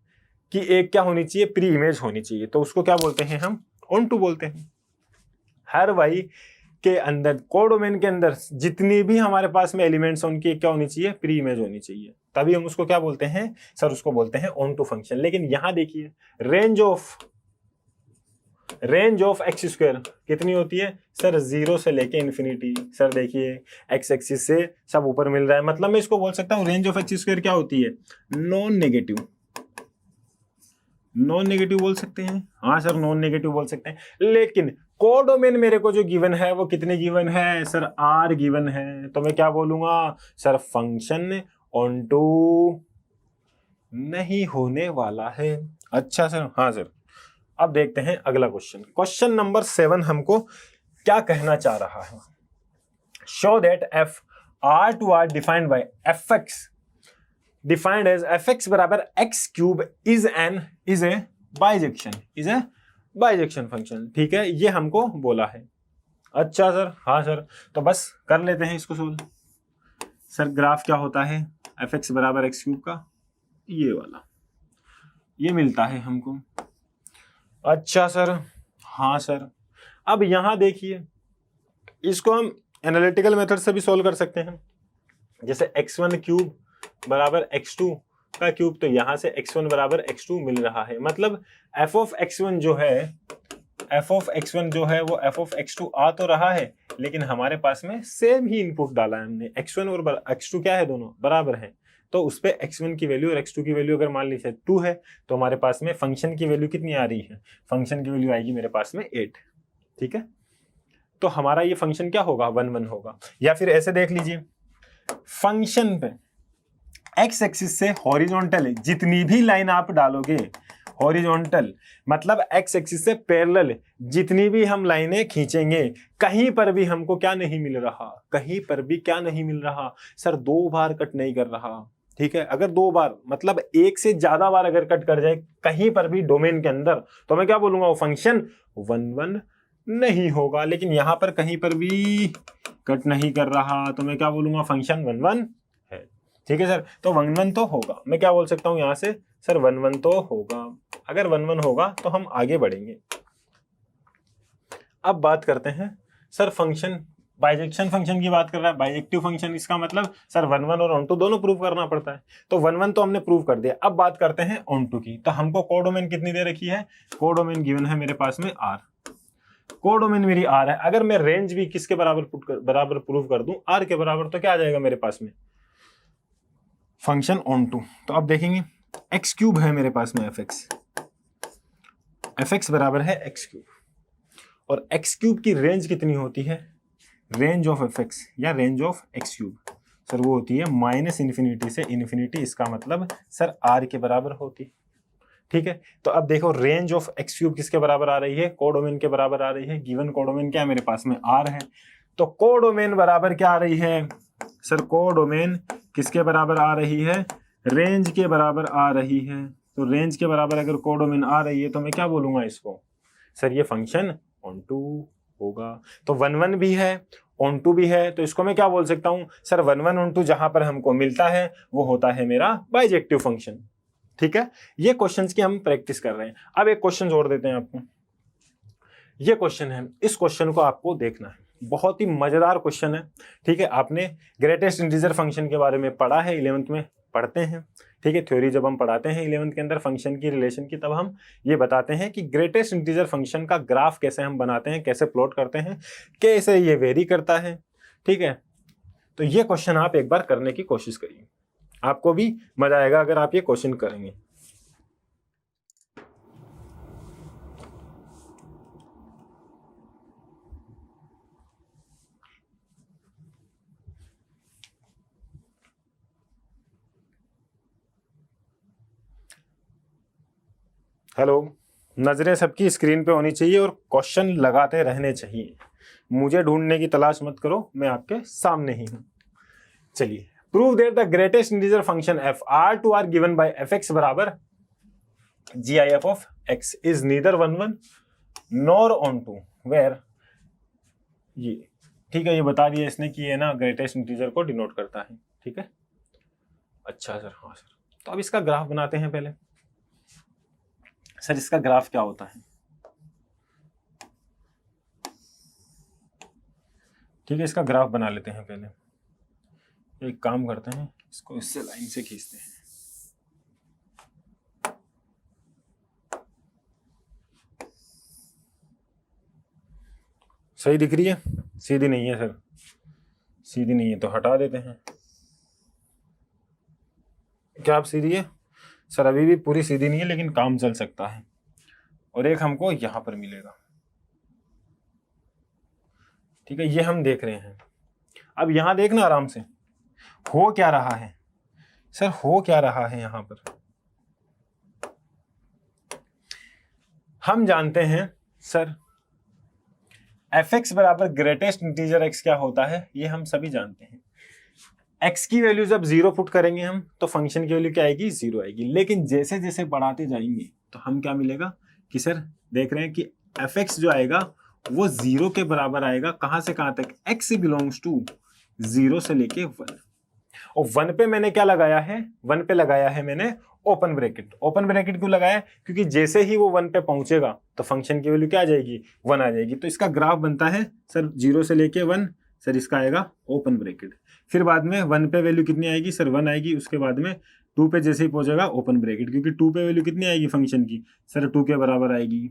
की एक क्या होनी चाहिए? प्री इमेज होनी चाहिए। तो उसको क्या बोलते हैं हम? ऑन टू बोलते हैं। हर y के अंदर, कोडोमेन के अंदर जितनी भी हमारे पास में एलिमेंट्स, उनकी क्या होनी चाहिए? प्री इमेज होनी चाहिए। तभी हम उसको क्या बोलते हैं? सर उसको बोलते हैं ऑन टू फंक्शन। लेकिन यहां देखिए, रेंज ऑफ x² कितनी होती है? सर 0 से लेके इंफिनिटी। सर देखिए x एक्सिस से सब ऊपर मिल रहा है, मतलब मैं इसको बोल सकता हूं रेंज ऑफ x² क्या होती है? नॉन नेगेटिव बोल सकते हैं। हाँ सर नॉन नेगेटिव बोल सकते हैं। लेकिन कोडोमेन मेरे को जो गिवन है वो कितने गिवन है? सर R गिवन है। तो मैं क्या बोलूंगा? सर फंक्शन ऑन टू नहीं होने वाला है। अच्छा सर, हाँ सर। अब देखते हैं अगला क्वेश्चन। क्वेश्चन नंबर 7 हमको क्या कहना चाह रहा है? Show that f R2R defined by fx defined as fx बराबर x³ is a bijection function. ठीक है, ये हमको बोला है। अच्छा सर, हाँ सर। तो बस कर लेते हैं इसको सोल्व। सर ग्राफ क्या होता है fx बराबर x³ का? ये वाला, ये मिलता है हमको। अच्छा सर, हाँ सर। अब यहां देखिए, इसको हम एनालिटिकल मेथड से भी सोल्व कर सकते हैं। जैसे x1³ बराबर x2 का क्यूब, तो यहां से x1 बराबर x2 मिल रहा है। मतलब f ऑफ x1 जो है वो f ऑफ x2 आ तो रहा है, लेकिन हमारे पास में सेम ही इनपुट डाला है हमने। x1 और x2 क्या है? दोनों बराबर हैं। तो उस पे x1 की वैल्यू और x2 की वैल्यू अगर मान लीजिए 2 है, तो हमारे पास में फंक्शन की वैल्यू कितनी आ रही है? फंक्शन की वैल्यू आएगी मेरे पास में 8। ठीक है, तो हमारा ये फंक्शन क्या होगा? 1 1 होगा। या फिर ऐसे देख लीजिए, फंक्शन पे x एक्सिस से हॉरिजॉन्टल जितनी भी लाइन आप डालोगे, हॉरिजॉन्टल मतलब x एक्सिस से पैरेलल जितनी भी हम लाइनें खींचेंगे, कहीं पर भी हमको क्या नहीं मिल रहा? कहीं पर भी क्या नहीं मिल रहा? सर 2 बार कट नहीं कर रहा। ठीक है, अगर 2 बार मतलब एक से ज्यादा बार अगर कट कर जाए कहीं पर भी डोमेन के अंदर, तो मैं क्या बोलूंगा, वो फंक्शन 1 1 नहीं होगा। लेकिन यहां पर कहीं पर भी कट नहीं कर रहा, तो मैं क्या बोलूंगा, फंक्शन 1 1 है। ठीक है सर, तो 1 1 तो होगा। मैं क्या बोल सकता हूं यहां से, सर 1 1 तो होगा। अगर 1 1 होगा तो हम आगे बढ़ेंगे। अब बात करते हैं सर फंक्शन, बाइजेक्शन फंक्शन की बात कर रहा है, बाइजेक्टिव फंक्शन, इसका मतलब सर 1 1 और ऑन टू दोनों प्रूव करना पड़ता है। तो 1 1 तो हमने प्रूव कर दिया। अब बात करते हैं ऑन टू की। तो हमको कोडोमेन कितनी दे रखी है, कोडोमेन गिवन है मेरे पास में R, कोडोमेन मेरी R है। अगर मैं रेंज भी किसके बराबर प्रूव कर दूं, R के बराबर, तो क्या आ जाएगा मेरे पास में, फंक्शन ऑन टू। तो अब देखेंगे एक्स क्यूब है मेरे पास में एफ एक्स बराबर है एक्स क्यूब, और एक्स क्यूब की रेंज कितनी होती है, रेंज ऑफ एफ एक्स या range of x cube, sir वो होती है -∞ से इन्फिनिटी। इसका मतलब सर R के बराबर होती। ठीक है, तो अब देखो रेंज ऑफ एक्स क्यूब किसके बराबर आ रही है, कोडोमेन के बराबर आ रही है। गिवन कोडोमेन क्या है मेरे पास में, R है। तो कोडोमेन बराबर क्या आ रही है, सर कोडोमेन किसके बराबर आ रही है, रेंज के बराबर आ रही है। तो रेंज के बराबर अगर कोडोमेन आ रही है, तो मैं क्या बोलूंगा इसको, सर ये फंक्शन ऑन टू होगा। तो 1 1 भी है, ऑन टू भी है, तो इसको मैं क्या बोल सकता हूं, सर 1 1 ऑन टू जहां पर हमको मिलता है वो होता है मेरा बाइजेक्टिव फंक्शन। ठीक है, ये क्वेश्चंस की हम प्रैक्टिस कर रहे हैं। अब एक क्वेश्चन जोड़ देते हैं आपको, ये क्वेश्चन है, इस क्वेश्चन को आपको देखना है, बहुत ही मजेदार क्वेश्चन है। ठीक है, आपने ग्रेटेस्ट इंटीजर फंक्शन के बारे में पढ़ा है, 11th में पढ़ते हैं। ठीक है, थ्योरी जब हम पढ़ाते हैं 11th के अंदर फंक्शन की, रिलेशन की, तब हम ये बताते हैं कि ग्रेटेस्ट इंटीजर फंक्शन का ग्राफ कैसे हम बनाते हैं, कैसे प्लॉट करते हैं, कैसे ये वेरी करता है। ठीक है, तो ये क्वेश्चन आप एक बार करने की कोशिश करिए, आपको भी मजा आएगा अगर आप ये क्वेश्चन करेंगे। हेलो, नजरें सबकी स्क्रीन पे होनी चाहिए और क्वेश्चन लगाते रहने चाहिए। मुझे ढूंढने की तलाश मत करो, मैं आपके सामने ही हूं। चलिए, prove that the greatest integer function F R to R given by F x बराबर G I F of X is neither 1 1 nor onto where, ये ठीक है, ये बता दिया इसने कि ये ना ग्रेटेस्ट इंटीजर को डिनोट करता है। ठीक है, अच्छा सर, हाँ सर, तो अब इसका ग्राफ बनाते हैं पहले। सर इसका ग्राफ क्या होता है, ठीक है, इसका ग्राफ बना लेते हैं पहले। एक काम करते हैं, इसको इससे लाइन से खींचते हैं। सही दिख रही है, सीधी नहीं है सर, सीधी नहीं है तो हटा देते हैं। क्या आप सीधी है, सर अभी भी पूरी सीधी नहीं है लेकिन काम चल सकता है। और एक हमको यहां पर मिलेगा। ठीक है, ये हम देख रहे हैं। अब यहां देखना आराम से, हो क्या रहा है सर, हो क्या रहा है यहां पर, हम जानते हैं सर एफ एक्स बराबर ग्रेटेस्ट इंटीजर एक्स क्या होता है, ये हम सभी जानते हैं। एक्स की वैल्यू जब 0 पुट करेंगे हम, तो फंक्शन की वैल्यू क्या आएगी, 0 आएगी। लेकिन जैसे जैसे बढ़ाते जाएंगे तो हम क्या मिलेगा कि सर देख रहे हैं कि एफ एक्स जो आएगा वो 0 के बराबर आएगा। कहां से कहां तक, एक्स बिलोंग्स टू 0 से लेके 1। और 1 पे मैंने क्या लगाया है, 1 पे लगाया है मैंने ओपन ब्रैकेट। ओपन ब्रैकेट क्यों लगाया, क्योंकि जैसे ही वो 1 पे पहुंचेगा तो फंक्शन की वैल्यू क्या आ जाएगी, 1 आ जाएगी। तो इसका ग्राफ बनता है सर 0 से लेके 1, सर इसका आएगा ओपन ब्रैकेट। फिर बाद में 1 पे वैल्यू कितनी आएगी, सर 1 आएगी। उसके बाद में 2 पे जैसे ही पहुंचेगा ओपन ब्रैकेट, क्योंकि 2 पे वैल्यू कितनी आएगी फंक्शन की, सर 2 के बराबर आएगी।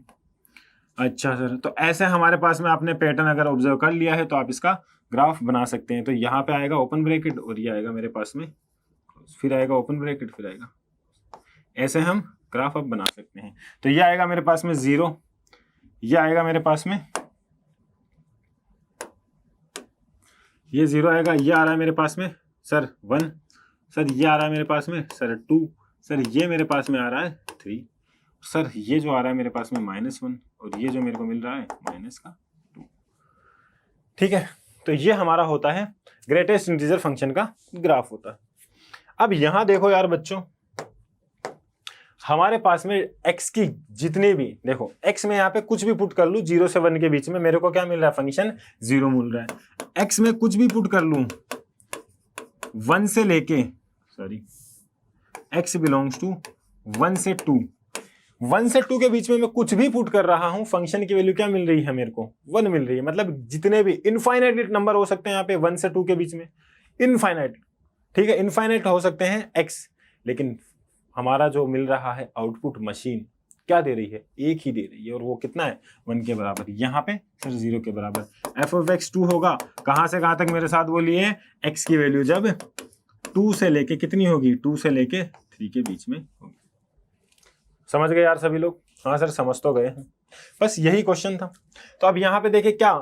अच्छा सर, तो ऐसे हमारे पास में आपने पैटर्न अगर ऑब्जर्व कर लिया है तो आप इसका ग्राफ बना सकते हैं। तो यहाँ पे आएगा ओपन ब्रैकेट और ये आएगा मेरे पास में, फिर आएगा ओपन ब्रैकेट, फिर आएगा, ऐसे हम ग्राफ अब बना सकते हैं। तो ये आएगा मेरे पास में 0, ये आएगा मेरे पास में, ये 0 आएगा, ये आ रहा है मेरे पास में सर 1, सर ये आ रहा है मेरे पास में सर 2, सर ये मेरे पास में आ रहा है 3, सर ये जो आ रहा है मेरे पास में -1, और ये जो मेरे को मिल रहा है -2। ठीक है, तो ये हमारा होता है ग्रेटेस्ट इंटीजर फंक्शन का ग्राफ होता है। अब यहां देखो यार बच्चों, हमारे पास में x की जितने भी, देखो x में यहाँ पे कुछ भी पुट कर लूं 0 से 1 के बीच में, मेरे को क्या मिल रहा है, फंक्शन 0 मिल रहा है। x में कुछ भी पुट कर लूं 1 से लेके, सॉरी x बिलोंग्स टू 1 से 2, 1 से 2 के बीच में मैं कुछ भी पुट कर रहा हूं, फंक्शन की वैल्यू क्या मिल रही है मेरे को, 1 मिल रही है। मतलब जितने भी इनफाइनाइट नंबर हो सकते हैं यहाँ पे 1 से 2 के बीच में, इनफाइनाइट, ठीक है, इनफाइनाइट हो सकते हैं x, लेकिन हमारा जो मिल रहा है आउटपुट मशीन क्या दे रही है, एक ही दे रही है, और वो कितना है, 1 के बराबर। यहाँ पे सर 0 के बराबर। एफ ऑफ एक्स 2 होगा, कहां से कहां तक मेरे साथ बोलिए, x की वैल्यू जब 2 से लेके कितनी होगी, 2 से लेके 3 के बीच में होगी। समझ गए यार सभी लोग? हाँ सर समझ तो गए हैं, बस यही क्वेश्चन था। तो अब यहाँ पे देखिए क्या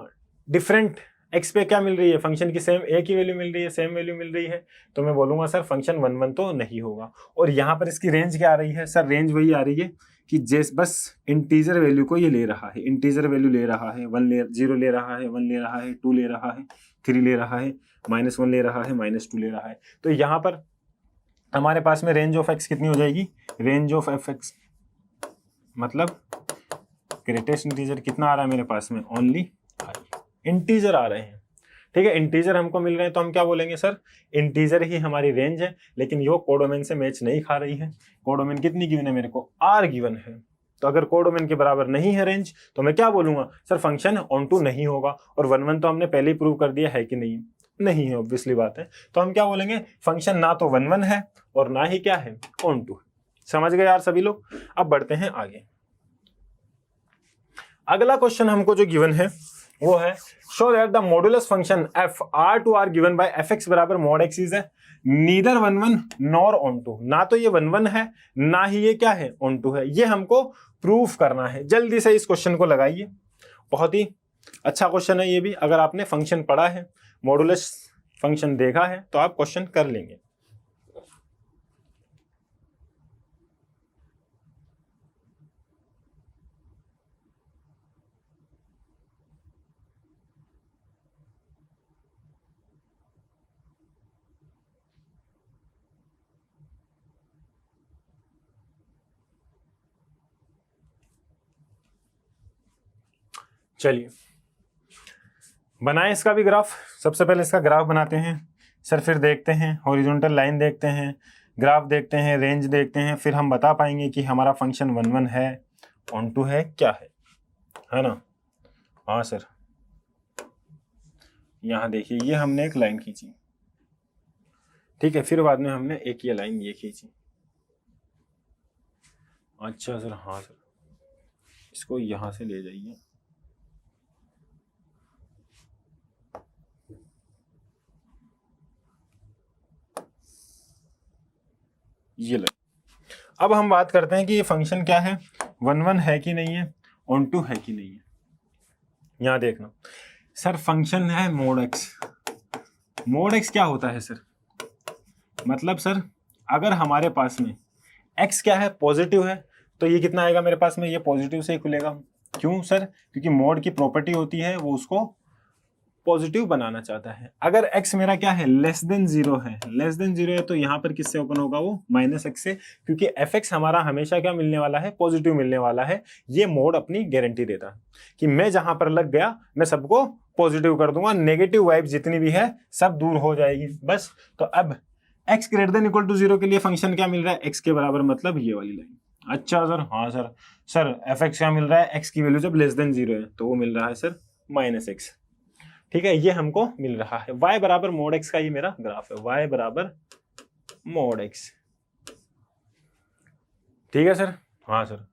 डिफरेंट x पे क्या मिल रही है, फंक्शन की सेम एक ही वैल्यू मिल रही है, सेम वैल्यू मिल रही है, तो मैं बोलूंगा सर फंक्शन 1 1 तो नहीं होगा। और यहाँ पर इसकी रेंज क्या आ रही है सर, रेंज वही आ रही है कि जैसे बस इंटीजर वैल्यू को ये ले रहा है, इंटीजर वैल्यू ले रहा है, 0 ले रहा है, 1 ले रहा है, 2 ले रहा है, 3 ले रहा है, -1 ले रहा है, -2 ले रहा है। तो यहाँ पर हमारे पास में रेंज ऑफ एक्स कितनी हो जाएगी, रेंज ऑफ एफ एक्स मतलब ग्रेटेस्ट इंटीजर कितना आ रहा है मेरे पास में, ओनली इंटीजर आ रहे हैं, ठीक है, इंटीजर हमको मिल रहे हैं, तो हम क्या बोलेंगे सर, इंटीजर ही हमारी रेंज है, लेकिन ये कोडोमेन से मैच नहीं खा रही है। कोडोमेन कितनी गिवन है मेरे को, r गिवन है, तो अगर कोडोमेन के बराबर नहीं है रेंज, तो मैं क्या बोलूंगा सर, फंक्शन ऑन टू नहीं होगा। और 1 1 तो हमने पहले ही प्रूव कर दिया है कि नहीं है, ऑब्वियसली बात है। तो हम क्या बोलेंगे, फंक्शन ना तो 1 1 है और ना ही क्या है, ऑन टू। समझ गए यार सभी लोग? अब बढ़ते हैं आगे। अगला क्वेश्चन हमको जो गिवन है वो है, show that the modulus function F R to R given by F x बराबर मॉड एक्स इज है नीदर 1 1 नॉर ऑन टू। ना तो ये 1 1 है, ना ही ये क्या है, ऑन टू है। ये हमको प्रूफ करना है। जल्दी से इस क्वेश्चन को लगाइए, बहुत ही अच्छा क्वेश्चन है ये भी। अगर आपने फंक्शन पढ़ा है, मॉडुलस फंक्शन देखा है, तो आप क्वेश्चन कर लेंगे। चलिए बनाएं इसका भी ग्राफ। सबसे पहले इसका ग्राफ बनाते हैं सर, फिर देखते हैं हॉरिजॉन्टल लाइन, देखते हैं ग्राफ, देखते हैं रेंज, देखते हैं, फिर हम बता पाएंगे कि हमारा फंक्शन 1 1 है, ऑन टू है, क्या है ना। हाँ सर, यहाँ देखिए ये हमने एक लाइन खींची, ठीक है, फिर बाद में हमने एक ये लाइन ये खींची। अच्छा सर, हाँ सर, इसको यहाँ से ले जाइए, ये लाइन। अब हम बात करते हैं कि ये फंक्शन क्या है, 1 1 है कि नहीं है, ऑन टू है कि नहीं है। यहां देखना सर, फंक्शन है मोड एक्स। मोड एक्स क्या होता है सर, मतलब सर अगर हमारे पास में x क्या है, पॉजिटिव है, तो ये कितना आएगा मेरे पास में, ये पॉजिटिव से ही खुलेगा। क्यों सर, क्योंकि मोड की प्रॉपर्टी होती है वो उसको पॉजिटिव बनाना चाहता है। अगर x मेरा क्या है, लेस देन 0 है, लेस देन 0 है, तो यहाँ पर किससे ओपन होगा, वो -x से, क्योंकि fx हमारा हमेशा क्या मिलने वाला है, पॉजिटिव मिलने वाला है। ये मोड अपनी गारंटी देता है कि मैं जहां पर लग गया मैं सबको पॉजिटिव कर दूंगा, नेगेटिव वाइब जितनी भी है सब दूर हो जाएगी बस। तो अब x greater than equal to 0 के लिए फंक्शन क्या मिल रहा है, x के बराबर, मतलब ये वाली लाइन। अच्छा सर, हाँ सर, सर fx क्या मिल रहा है, x की वैल्यू जब लेस देन 0 है, तो वो मिल रहा है सर -x, ठीक है, ये हमको मिल रहा है। y बराबर मोड x का ये मेरा ग्राफ है, y बराबर मोड x, ठीक है सर, हाँ सर,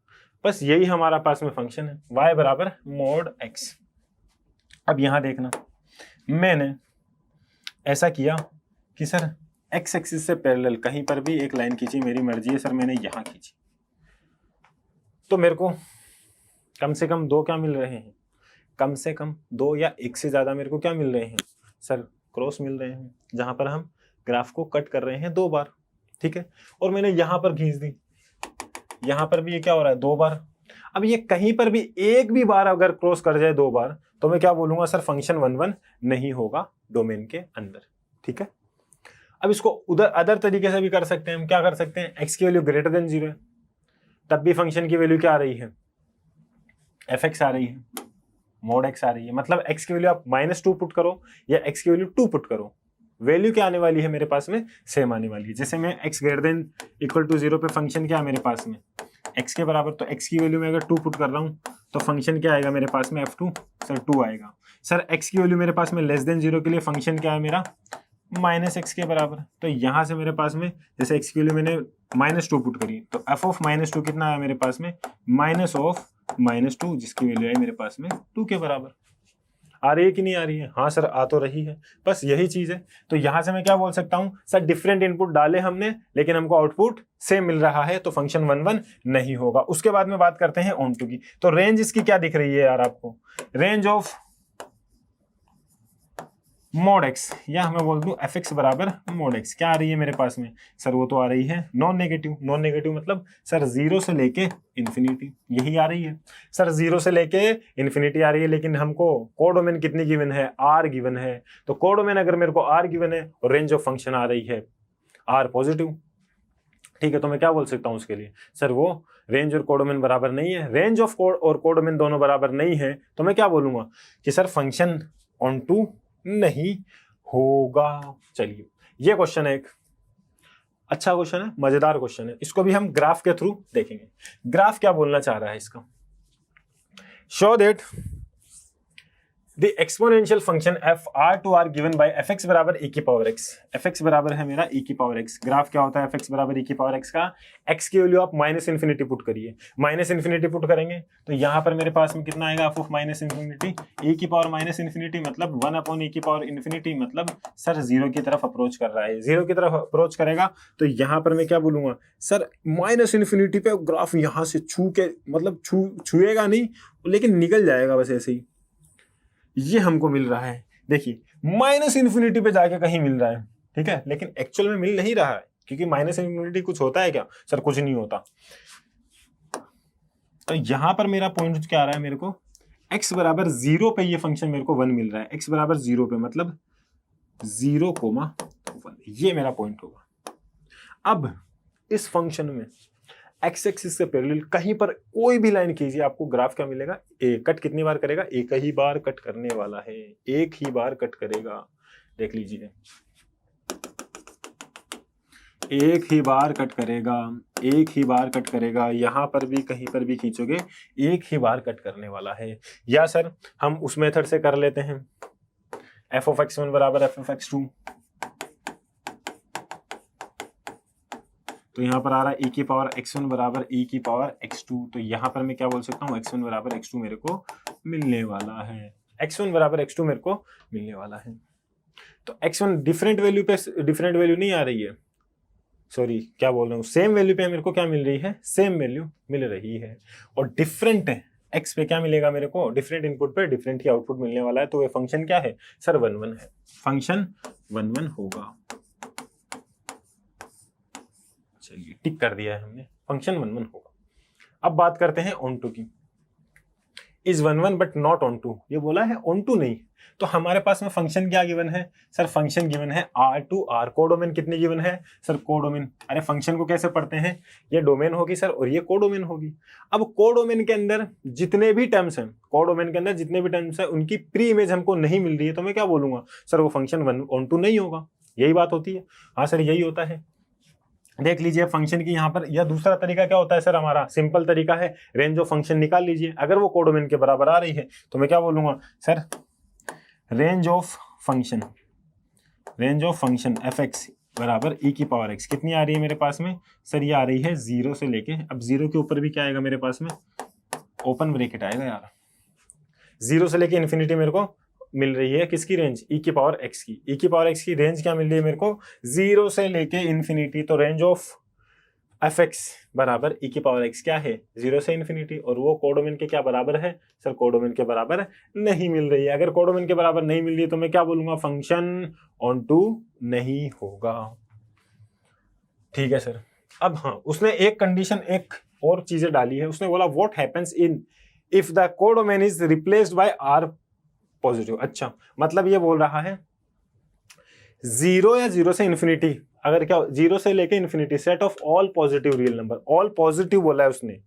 बस यही हमारा पास में फंक्शन है, y बराबर मोड x। अब यहां देखना, मैंने ऐसा किया कि सर x एक्सिस से पैरेलल कहीं पर भी एक लाइन खींची, मेरी मर्जी है सर, मैंने यहां खींची, तो मेरे को कम से कम 2 क्या मिल रहे हैं, कम से कम 2 या 1 से ज्यादा मेरे को क्या मिल रहे हैं सर, क्रॉस मिल रहे हैं, जहां पर हम ग्राफ को कट कर रहे हैं 2 बार, ठीक है। और मैंने यहां पर खींच दी, यहां पर भी ये क्या हो रहा है, 2 बार। अब ये कहीं पर भी एक भी बार अगर क्रॉस कर जाए 2 बार, तो मैं क्या बोलूंगा सर, फंक्शन 1 1 नहीं होगा डोमेन के अंदर, ठीक है। अब इसको उधर अदर तरीके से भी कर सकते हैं। हम क्या कर सकते हैं, x की वैल्यू ग्रेटर देन 0 है, तब भी फंक्शन की वैल्यू क्या आ रही है, fx आ रही है, mod x आ रही है। मतलब x की वैल्यू आप -2 पुट करो या x की वैल्यू 2 पुट करो, वैल्यू क्या आने वाली है मेरे पास में, सेम आने वाली है। जैसे मैं x greater than equal to 0 पे फंक्शन क्या है मेरे पास में, x के बराबर, तो x की वैल्यू में अगर 2 पुट कर रहा हूँ तो फंक्शन क्या आएगा मेरे पास में, f2 सर 2 आएगा। सर x की वैल्यू मेरे पास में लेस देन 0 के लिए फंक्शन क्या है मेरा, -x के बराबर। तो यहाँ से मेरे पास में जैसे x की वैल्यू मैंने -2 पुट करी, तो f ऑफ -2 कितना आया मेरे पास में, माइनस ऑफ -2, जिसकी वैल्यू है मेरे पास में 2 के बराबर। आ रही है कि नहीं आ रही है, हाँ सर आ तो रही है, बस यही चीज है। तो यहां से मैं क्या बोल सकता हूं, सर डिफरेंट इनपुट डाले हमने लेकिन हमको आउटपुट सेम मिल रहा है, तो फंक्शन 1 1 नहीं होगा। उसके बाद में बात करते हैं ऑन टू की। तो रेंज इसकी क्या दिख रही है यार आपको, रेंज ऑफ mod x, या मैं बोल दूं fx बराबर mod x, क्या आ रही है मेरे पास में, सर वो तो आ रही है नॉन नेगेटिव। नॉन नेगेटिव मतलब सर 0 से लेके इन्फिनिटी, यही आ रही है। सर 0 से लेके इन्फिनिटी आ रही है, लेकिन हमको कोडोमेन कितनी गिवन है, r गिवन है। तो कोडोमेन अगर मेरे को r गिवन है और रेंज ऑफ फंक्शन आ रही है r पॉजिटिव, ठीक है, तो मैं क्या बोल सकता हूं उसके लिए, सर वो रेंज और कोडोमेन बराबर नहीं है। रेंज ऑफ कोड और कोडोमेन दोनों बराबर नहीं है, तो मैं क्या बोलूंगा कि सर फंक्शन ऑन टू नहीं होगा। चलिए ये क्वेश्चन है, एक अच्छा क्वेश्चन है, मजेदार क्वेश्चन है, इसको भी हम ग्राफ के थ्रू देखेंगे। ग्राफ क्या बोलना चाह रहा है इसका, show that the exponential function f r to r given by fx बराबर e की पावर x। fx बराबर है मेरा e की पावर x। ग्राफ क्या होता है fx बराबर e की पावर x का, x की वैल्यू आप -इन्फिनिटी पुट करिए, -इन्फिनिटी पुट करेंगे तो यहाँ पर मेरे पास में कितना आएगा, f ऑफ -इन्फिनिटी e की पावर -इन्फिनिटी मतलब 1 अपॉन e की पावर इन्फिनिटी, मतलब सर 0 की तरफ अप्रोच कर रहा है। 0 की तरफ अप्रोच करेगा तो यहाँ पर मैं क्या बोलूंगा, सर -इन्फिनिटी पे ग्राफ यहाँ से छू के, मतलब छुएगा नहीं लेकिन निकल जाएगा बस ऐसे ही, ये हमको मिल रहा है। देखिए -इन्फिनिटी पे जाके कहीं मिल रहा है, ठीक है, लेकिन एक्चुअल में मिल नहीं रहा है, क्योंकि -इन्फिनिटी कुछ होता है क्या, सर कुछ नहीं होता। तो यहां पर मेरा पॉइंट क्या आ रहा है, मेरे को x बराबर 0 पे ये फंक्शन मेरे को 1 मिल रहा है, x बराबर 0 पे मतलब 0,1, ये मेरा पॉइंट होगा। अब इस फंक्शन में एक्स एक्सिस से पैरेलल कहीं पर कोई भी लाइन कीजिए, आपको ग्राफ क्या मिलेगा, कट कितनी बार करेगा, एक ही बार कट करने वाला है, एक ही बार कट करेगा। देख लीजिए, एक ही बार कट करेगा, एक ही बार कट करेगा, यहां पर भी कहीं पर भी खींचोगे एक ही बार कट करने वाला है। या सर हम उस मेथड से कर लेते हैं, f ऑफ x1 बराबर f ऑफ x2, तो यहाँ पर आ रहा है e की पावर x1 बराबर e की पावर x2, तो यहाँ पर मैं क्या बोल सकता हूँ, x1 बराबर x2 मेरे को मिलने वाला है, x1 बराबर x2 मेरे को मिलने वाला है। तो x1 डिफरेंट वैल्यू पे डिफरेंट वैल्यू नहीं आ रही है, सॉरी क्या बोल रहा हूँ, सेम वैल्यू पे मेरे को क्या मिल रही है, सेम वैल्यू मिल रही है। और डिफरेंट x पे क्या मिलेगा मेरे को, डिफरेंट इनपुट पे डिफरेंट ही आउटपुट मिलने वाला है, तो ये फंक्शन क्या है सर 1 1 है, फंक्शन 1 1 होगा। चलिए टिक कर दिया है हमने, फंक्शन 1 1 होगा। अब बात करते हैं ऑन टू की। Is 1 1 but not onto, ये बोला है ऑन टू नहीं, तो हमारे पास में फंक्शन क्या गिवन है, सर फंक्शन गिवन है R2R। कोडोमेन कितनी गिवन है सर, कोडोमेन, अरे फंक्शन को कैसे पढ़ते हैं, ये डोमेन होगी सर और ये कोडोमेन होगी। अब कोडोमेन के अंदर जितने भी टर्म्स हैं, कोडोमेन के अंदर जितने भी टर्म्स हैं उनकी प्री इमेज हमको नहीं मिल रही है, तो मैं क्या बोलूंगा, सर वो फंक्शन 1 ऑन टू नहीं होगा। यही बात होती है, हाँ सर यही होता है। देख लीजिए फंक्शन की यहाँ पर, या दूसरा तरीका क्या होता है सर, हमारा सिंपल तरीका है, रेंज ऑफ फंक्शन निकाल लीजिए। अगर वो कोडोमेन के बराबर आ रही है तो मैं क्या बोलूंगा, sir range of function F x बराबर ई की पावर एक्स कितनी आ रही है मेरे पास में, सर ये आ रही है 0 से लेके, अब 0 के ऊपर भी क्या आएगा मेरे पास में, ओपन ब्रैकेट आएगा यार, 0 से लेके इन्फिनिटी मेरे को मिल रही है किसकी रेंज, ई की पावर एक्स की। ई की पावर एक्स की रेंज क्या मिल रही है मेरे को, 0 से लेके इन्फिनिटी, तो रेंज ऑफ एफ एक्स बराबर ई की पावर एक्स क्या है, 0 से इन्फिनिटी, और वो कोडोमेन के क्या बराबर है सर, कोडोमेन के बराबर नहीं मिल रही है। अगर कोडोमेन के बराबर नहीं मिल रही है तो मैं क्या बोलूंगा, फंक्शन ऑन टू नहीं होगा। ठीक है सर। अब हाँ, उसने एक कंडीशन, एक और चीजें डाली है, उसने बोला what happens in if the codomain is replaced by R positive. अच्छा, मतलब ये बोल रहा है जीरो या जीरो से इन्फिनिटी, अगर क्या जीरो से लेके infinity, set of all positive real number, all positive बोला है उसने,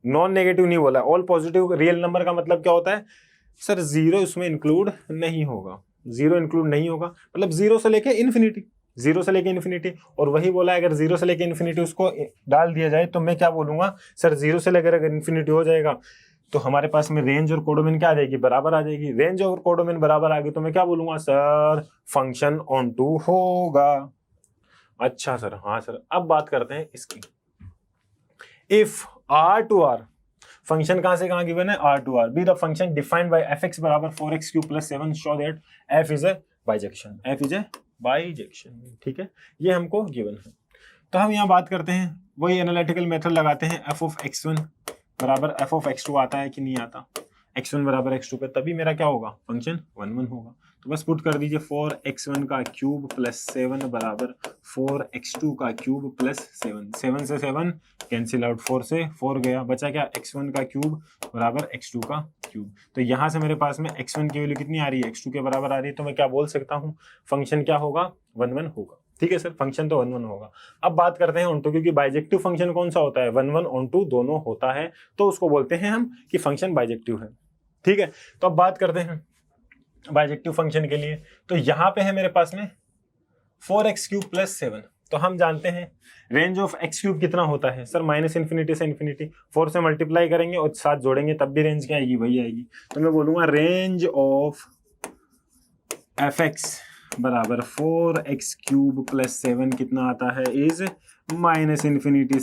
नॉन नेगेटिव नहीं बोला है। ऑल पॉजिटिव रियल नंबर का मतलब क्या होता है सर, जीरो इसमें इंक्लूड नहीं होगा, जीरो इंक्लूड नहीं होगा मतलब जीरो से लेके इन्फिनिटी, जीरो से लेके इन्फिनिटी। और वही बोला है अगर जीरो से लेके इन्फिनिटी उसको डाल दिया जाए तो मैं क्या बोलूंगा सर, जीरो से लेकर अगर इन्फिनिटी हो जाएगा तो हमारे पास में रेंज और कोडोमेन क्या आ जाएगी, बराबर आ जाएगी। रेंज और कोडोमेन बराबर आ गई तो मैं क्या बोलूंगा सर, फंक्शन ऑन टू होगा। अच्छा सर, हाँ सर, अब बात करते हैं इसकी। If R to R, function कहां से कहां गिवन है, R to R, be the function defined by F x बराबर 4x³ + 7 show that f is a bijection, f is a bijection. ठीक है, ये हमको गिवन है। तो हम यहाँ बात करते हैं, वही एनालिटिकल मेथड लगाते हैं, एफ ऑफ x1 बराबर एफ ऑफ x2 आता है कि नहीं आता, x1 बराबर x2 पे, तभी मेरा क्या होगा, फंक्शन 1 होगा। तो बस पुट कर दीजिए 4x1 का क्यूब प्लस 7 बराबर 4x2 का क्यूब प्लस 7, 7 से 7 कैंसिल आउट, 4 से 4 गया, बचा क्या, x1 का क्यूब बराबर x2 का क्यूब। तो यहाँ से मेरे पास में x1 की वैल्यू कितनी आ रही है, x2 के बराबर आ रही है, तो मैं क्या बोल सकता हूँ, फंक्शन क्या होगा, 1 होगा। ठीक है सर, फंक्शन तो 1 होगा। अब बात करते हैं ऑनटू, क्योंकि बाइजेक्टिव फंक्शन कौन सा होता है, 1 ऑनटू दोनों होता है, तो उसको बोलते हैं हम कि फंक्शन बाइजेक्टिव है। ठीक है, तो अब बात करते हैं बाइजेक्टिव फंक्शन के लिए। तो यहाँ पे है मेरे पास में 4x³ + 7, तो हम जानते हैं रेंज ऑफ x³ कितना होता है सर, -∞ से इन्फिनिटी, 4 से मल्टीप्लाई करेंगे और 7 जोड़ेंगे तब भी रेंज क्या आएगी, वही आएगी। तो मैं बोलूंगा रेंज ऑफ fx बराबर 4x³ + 7 कितना आता है, इज -∞ से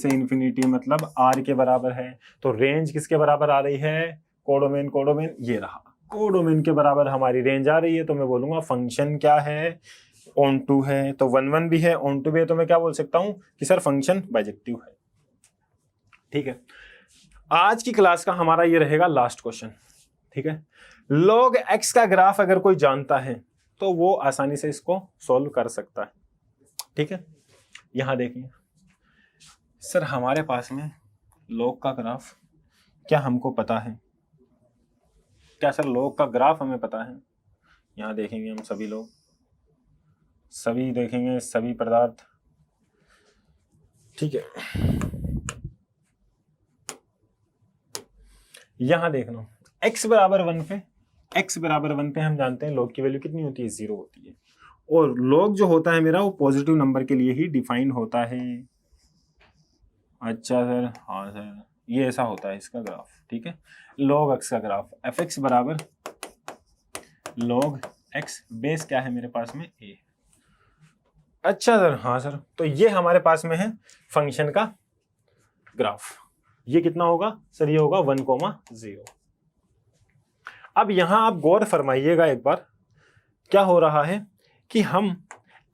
इन्फिनिटी, मतलब r के बराबर है। तो रेंज किसके बराबर आ रही है, कोडोमेन, कोडोमेन ये रहा, कोडोमेन के बराबर हमारी रेंज आ रही है। तो मैं बोलूंगा फंक्शन क्या है, ऑन टू है, तो 1 भी है, ऑन टू भी है, तो मैं क्या बोल सकता हूं कि सर फंक्शन बाइजेक्टिव है। ठीक है, आज की क्लास का हमारा ये रहेगा लास्ट क्वेश्चन। ठीक है, log x का ग्राफ अगर कोई जानता है तो वो आसानी से इसको सॉल्व कर सकता है। ठीक है, यहां देखिए सर, हमारे पास में log का ग्राफ क्या हमको पता है, क्या सर log का ग्राफ हमें पता है। यहां देखेंगे हम सभी लोग, सभी देखेंगे, सभी पदार्थ। ठीक है, यहां देखना x बराबर 1 पे, x बराबर 1 पे हम जानते हैं log की वैल्यू कितनी होती है, 0 होती है। और log जो होता है मेरा वो पॉजिटिव नंबर के लिए ही डिफाइन होता है। अच्छा सर, हाँ सर, ये ऐसा होता है इसका ग्राफ। ठीक है, log x का ग्राफ, fx बराबर log x, बेस क्या है मेरे पास में, a। अच्छा सर, हाँ सर, तो ये हमारे पास में है फंक्शन का ग्राफ। ये कितना होगा सर, ये होगा 1,0। अब यहां आप गौर फरमाइएगा एक बार, क्या हो रहा है कि हम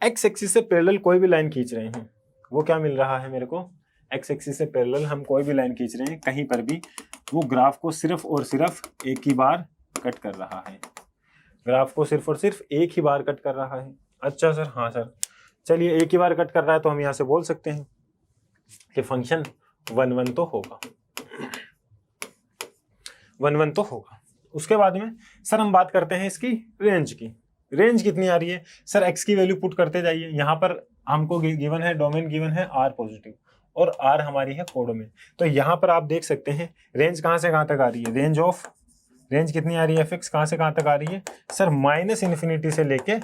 x एक्सिस से पैरेलल कोई भी लाइन खींच रहे हैं, वो क्या मिल रहा है मेरे को, x एक्सिस से पैरेलल हम कोई भी लाइन खींच रहे हैं कहीं पर भी, वो ग्राफ को सिर्फ और सिर्फ एक ही बार कट कर रहा है, ग्राफ को सिर्फ और सिर्फ एक ही बार कट कर रहा है। अच्छा सर, हाँ सर, चलिए एक ही बार कट कर रहा है तो हम यहां से बोल सकते हैं कि फंक्शन 1 तो होगा, 1 तो होगा। उसके बाद में सर हम बात करते हैं इसकी रेंज की। रेंज कितनी आ रही है सर, x की वैल्यू पुट करते जाइए। यहाँ पर हमको गिवन है, डोमेन गिवन है r पॉजिटिव और r हमारी है कोडोमेन। तो यहाँ पर आप देख सकते हैं रेंज कहाँ से कहाँ तक आ रही है, रेंज कितनी आ रही है, fx कहाँ से कहाँ तक आ रही है सर, -∞ से लेके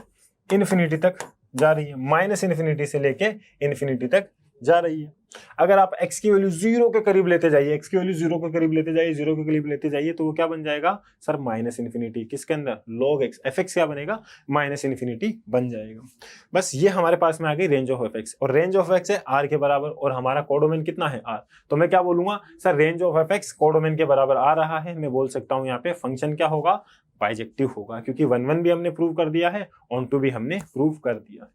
इन्फिनिटी तक जा रही है, -∞ से लेके इन्फिनिटी तक जा रही है। अगर आप x की वैल्यू 0 के करीब लेते जाइए, x की वैल्यू 0 के करीब लेते जाइए, 0 के करीब लेते जाइए, तो वो क्या बन जाएगा सर, -∞, किसके अंदर, log x, fx क्या बनेगा, -∞ बन जाएगा। बस ये हमारे पास में आ गई रेंज ऑफ fx, और रेंज ऑफ x है r के बराबर, और हमारा कोडोमेन कितना है r, तो मैं क्या बोलूंगा sir, range of fx codomain के बराबर आ रहा है। मैं बोल सकता हूं यहाँ पे फंक्शन क्या होगा, बाइजेक्टिव होगा, क्योंकि 1 भी हमने प्रूव कर दिया है, ऑन टू भी हमने प्रूव कर दिया है।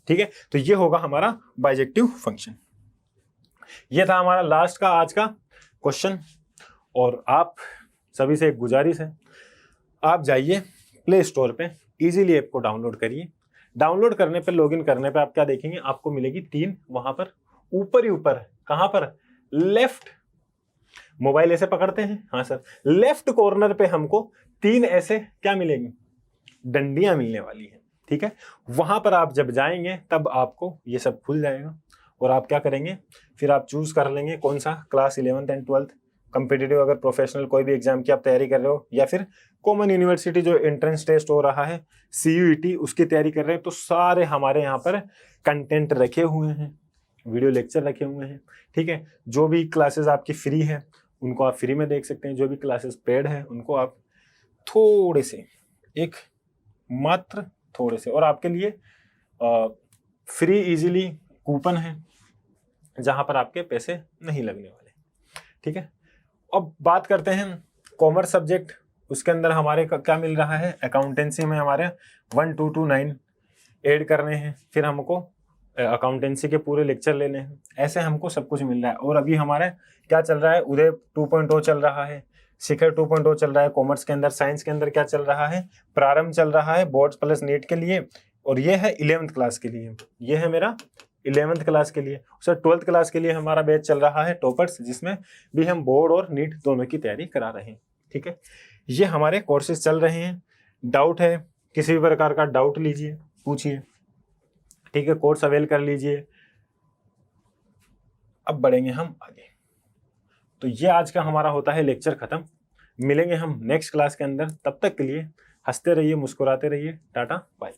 ठीक है, तो ये होगा हमारा बाइजेक्टिव फंक्शन। ये था हमारा लास्ट का आज का क्वेश्चन। और आप सभी से एक गुजारिश है, आप जाइए प्ले स्टोर पे, इजीली ऐप को डाउनलोड करिए। डाउनलोड करने पे, लॉगिन करने पे आप क्या देखेंगे, आपको मिलेगी 3 वहां पर ऊपर ही ऊपर, कहां पर, लेफ्ट, मोबाइल ऐसे पकड़ते हैं, हाँ सर, लेफ्ट कॉर्नर पे हमको 3 ऐसे क्या मिलेंगी, डंडियां मिलने वाली है। ठीक है। वहां पर आप जब जाएंगे तब आपको ये सब खुल जाएगा और आप क्या करेंगे, फिर आप चूज कर लेंगे कौन सा class 11th and 12th competitive, अगर प्रोफेशनल कोई भी एग्जाम की आप तैयारी कर रहे हो, या फिर कॉमन यूनिवर्सिटी जो एंट्रेंस टेस्ट हो रहा है CUET उसकी तैयारी कर रहे हैं, तो सारे हमारे यहाँ पर कंटेंट रखे हुए हैं, वीडियो लेक्चर रखे हुए हैं, ठीक है। जो भी क्लासेस आपकी फ्री है उनको आप फ्री में देख सकते हैं, जो भी क्लासेस पेड है उनको आप थोड़े से, एक मात्र थोड़े से, और आपके लिए फ्री इजीली कूपन है जहां पर आपके पैसे नहीं लगने वाले, ठीक है। अब बात करते हैं कॉमर्स सब्जेक्ट, उसके अंदर हमारे क्या मिल रहा है, अकाउंटेंसी में हमारे 1, 2 to 9 ऐड करने हैं, फिर हमको अकाउंटेंसी के पूरे लेक्चर लेने हैं, ऐसे हमको सब कुछ मिल रहा है। और अभी हमारा क्या चल रहा है, उदय 2.0 चल रहा है, शिखर 2.0 चल रहा है कॉमर्स के अंदर। साइंस के अंदर क्या चल रहा है, प्रारंभ चल रहा है बोर्ड्स प्लस नीट के लिए, और ये है 11th क्लास के लिए, ये है मेरा 11th क्लास के लिए। सर 12th क्लास के लिए हमारा बैच चल रहा है टॉपर्स, जिसमें भी हम बोर्ड और नीट दोनों की तैयारी करा रहे हैं, ठीक है। ये हमारे कोर्सेज चल रहे हैं। डाउट है, किसी भी प्रकार का डाउट लीजिए, पूछिए, ठीक है, कोर्स अवेल कर लीजिए। अब बढ़ेंगे हम आगे। तो ये आज का हमारा होता है लेक्चर खत्म। मिलेंगे हम नेक्स्ट क्लास के अंदर, तब तक के लिए हंसते रहिए, मुस्कुराते रहिए, टाटा बाय।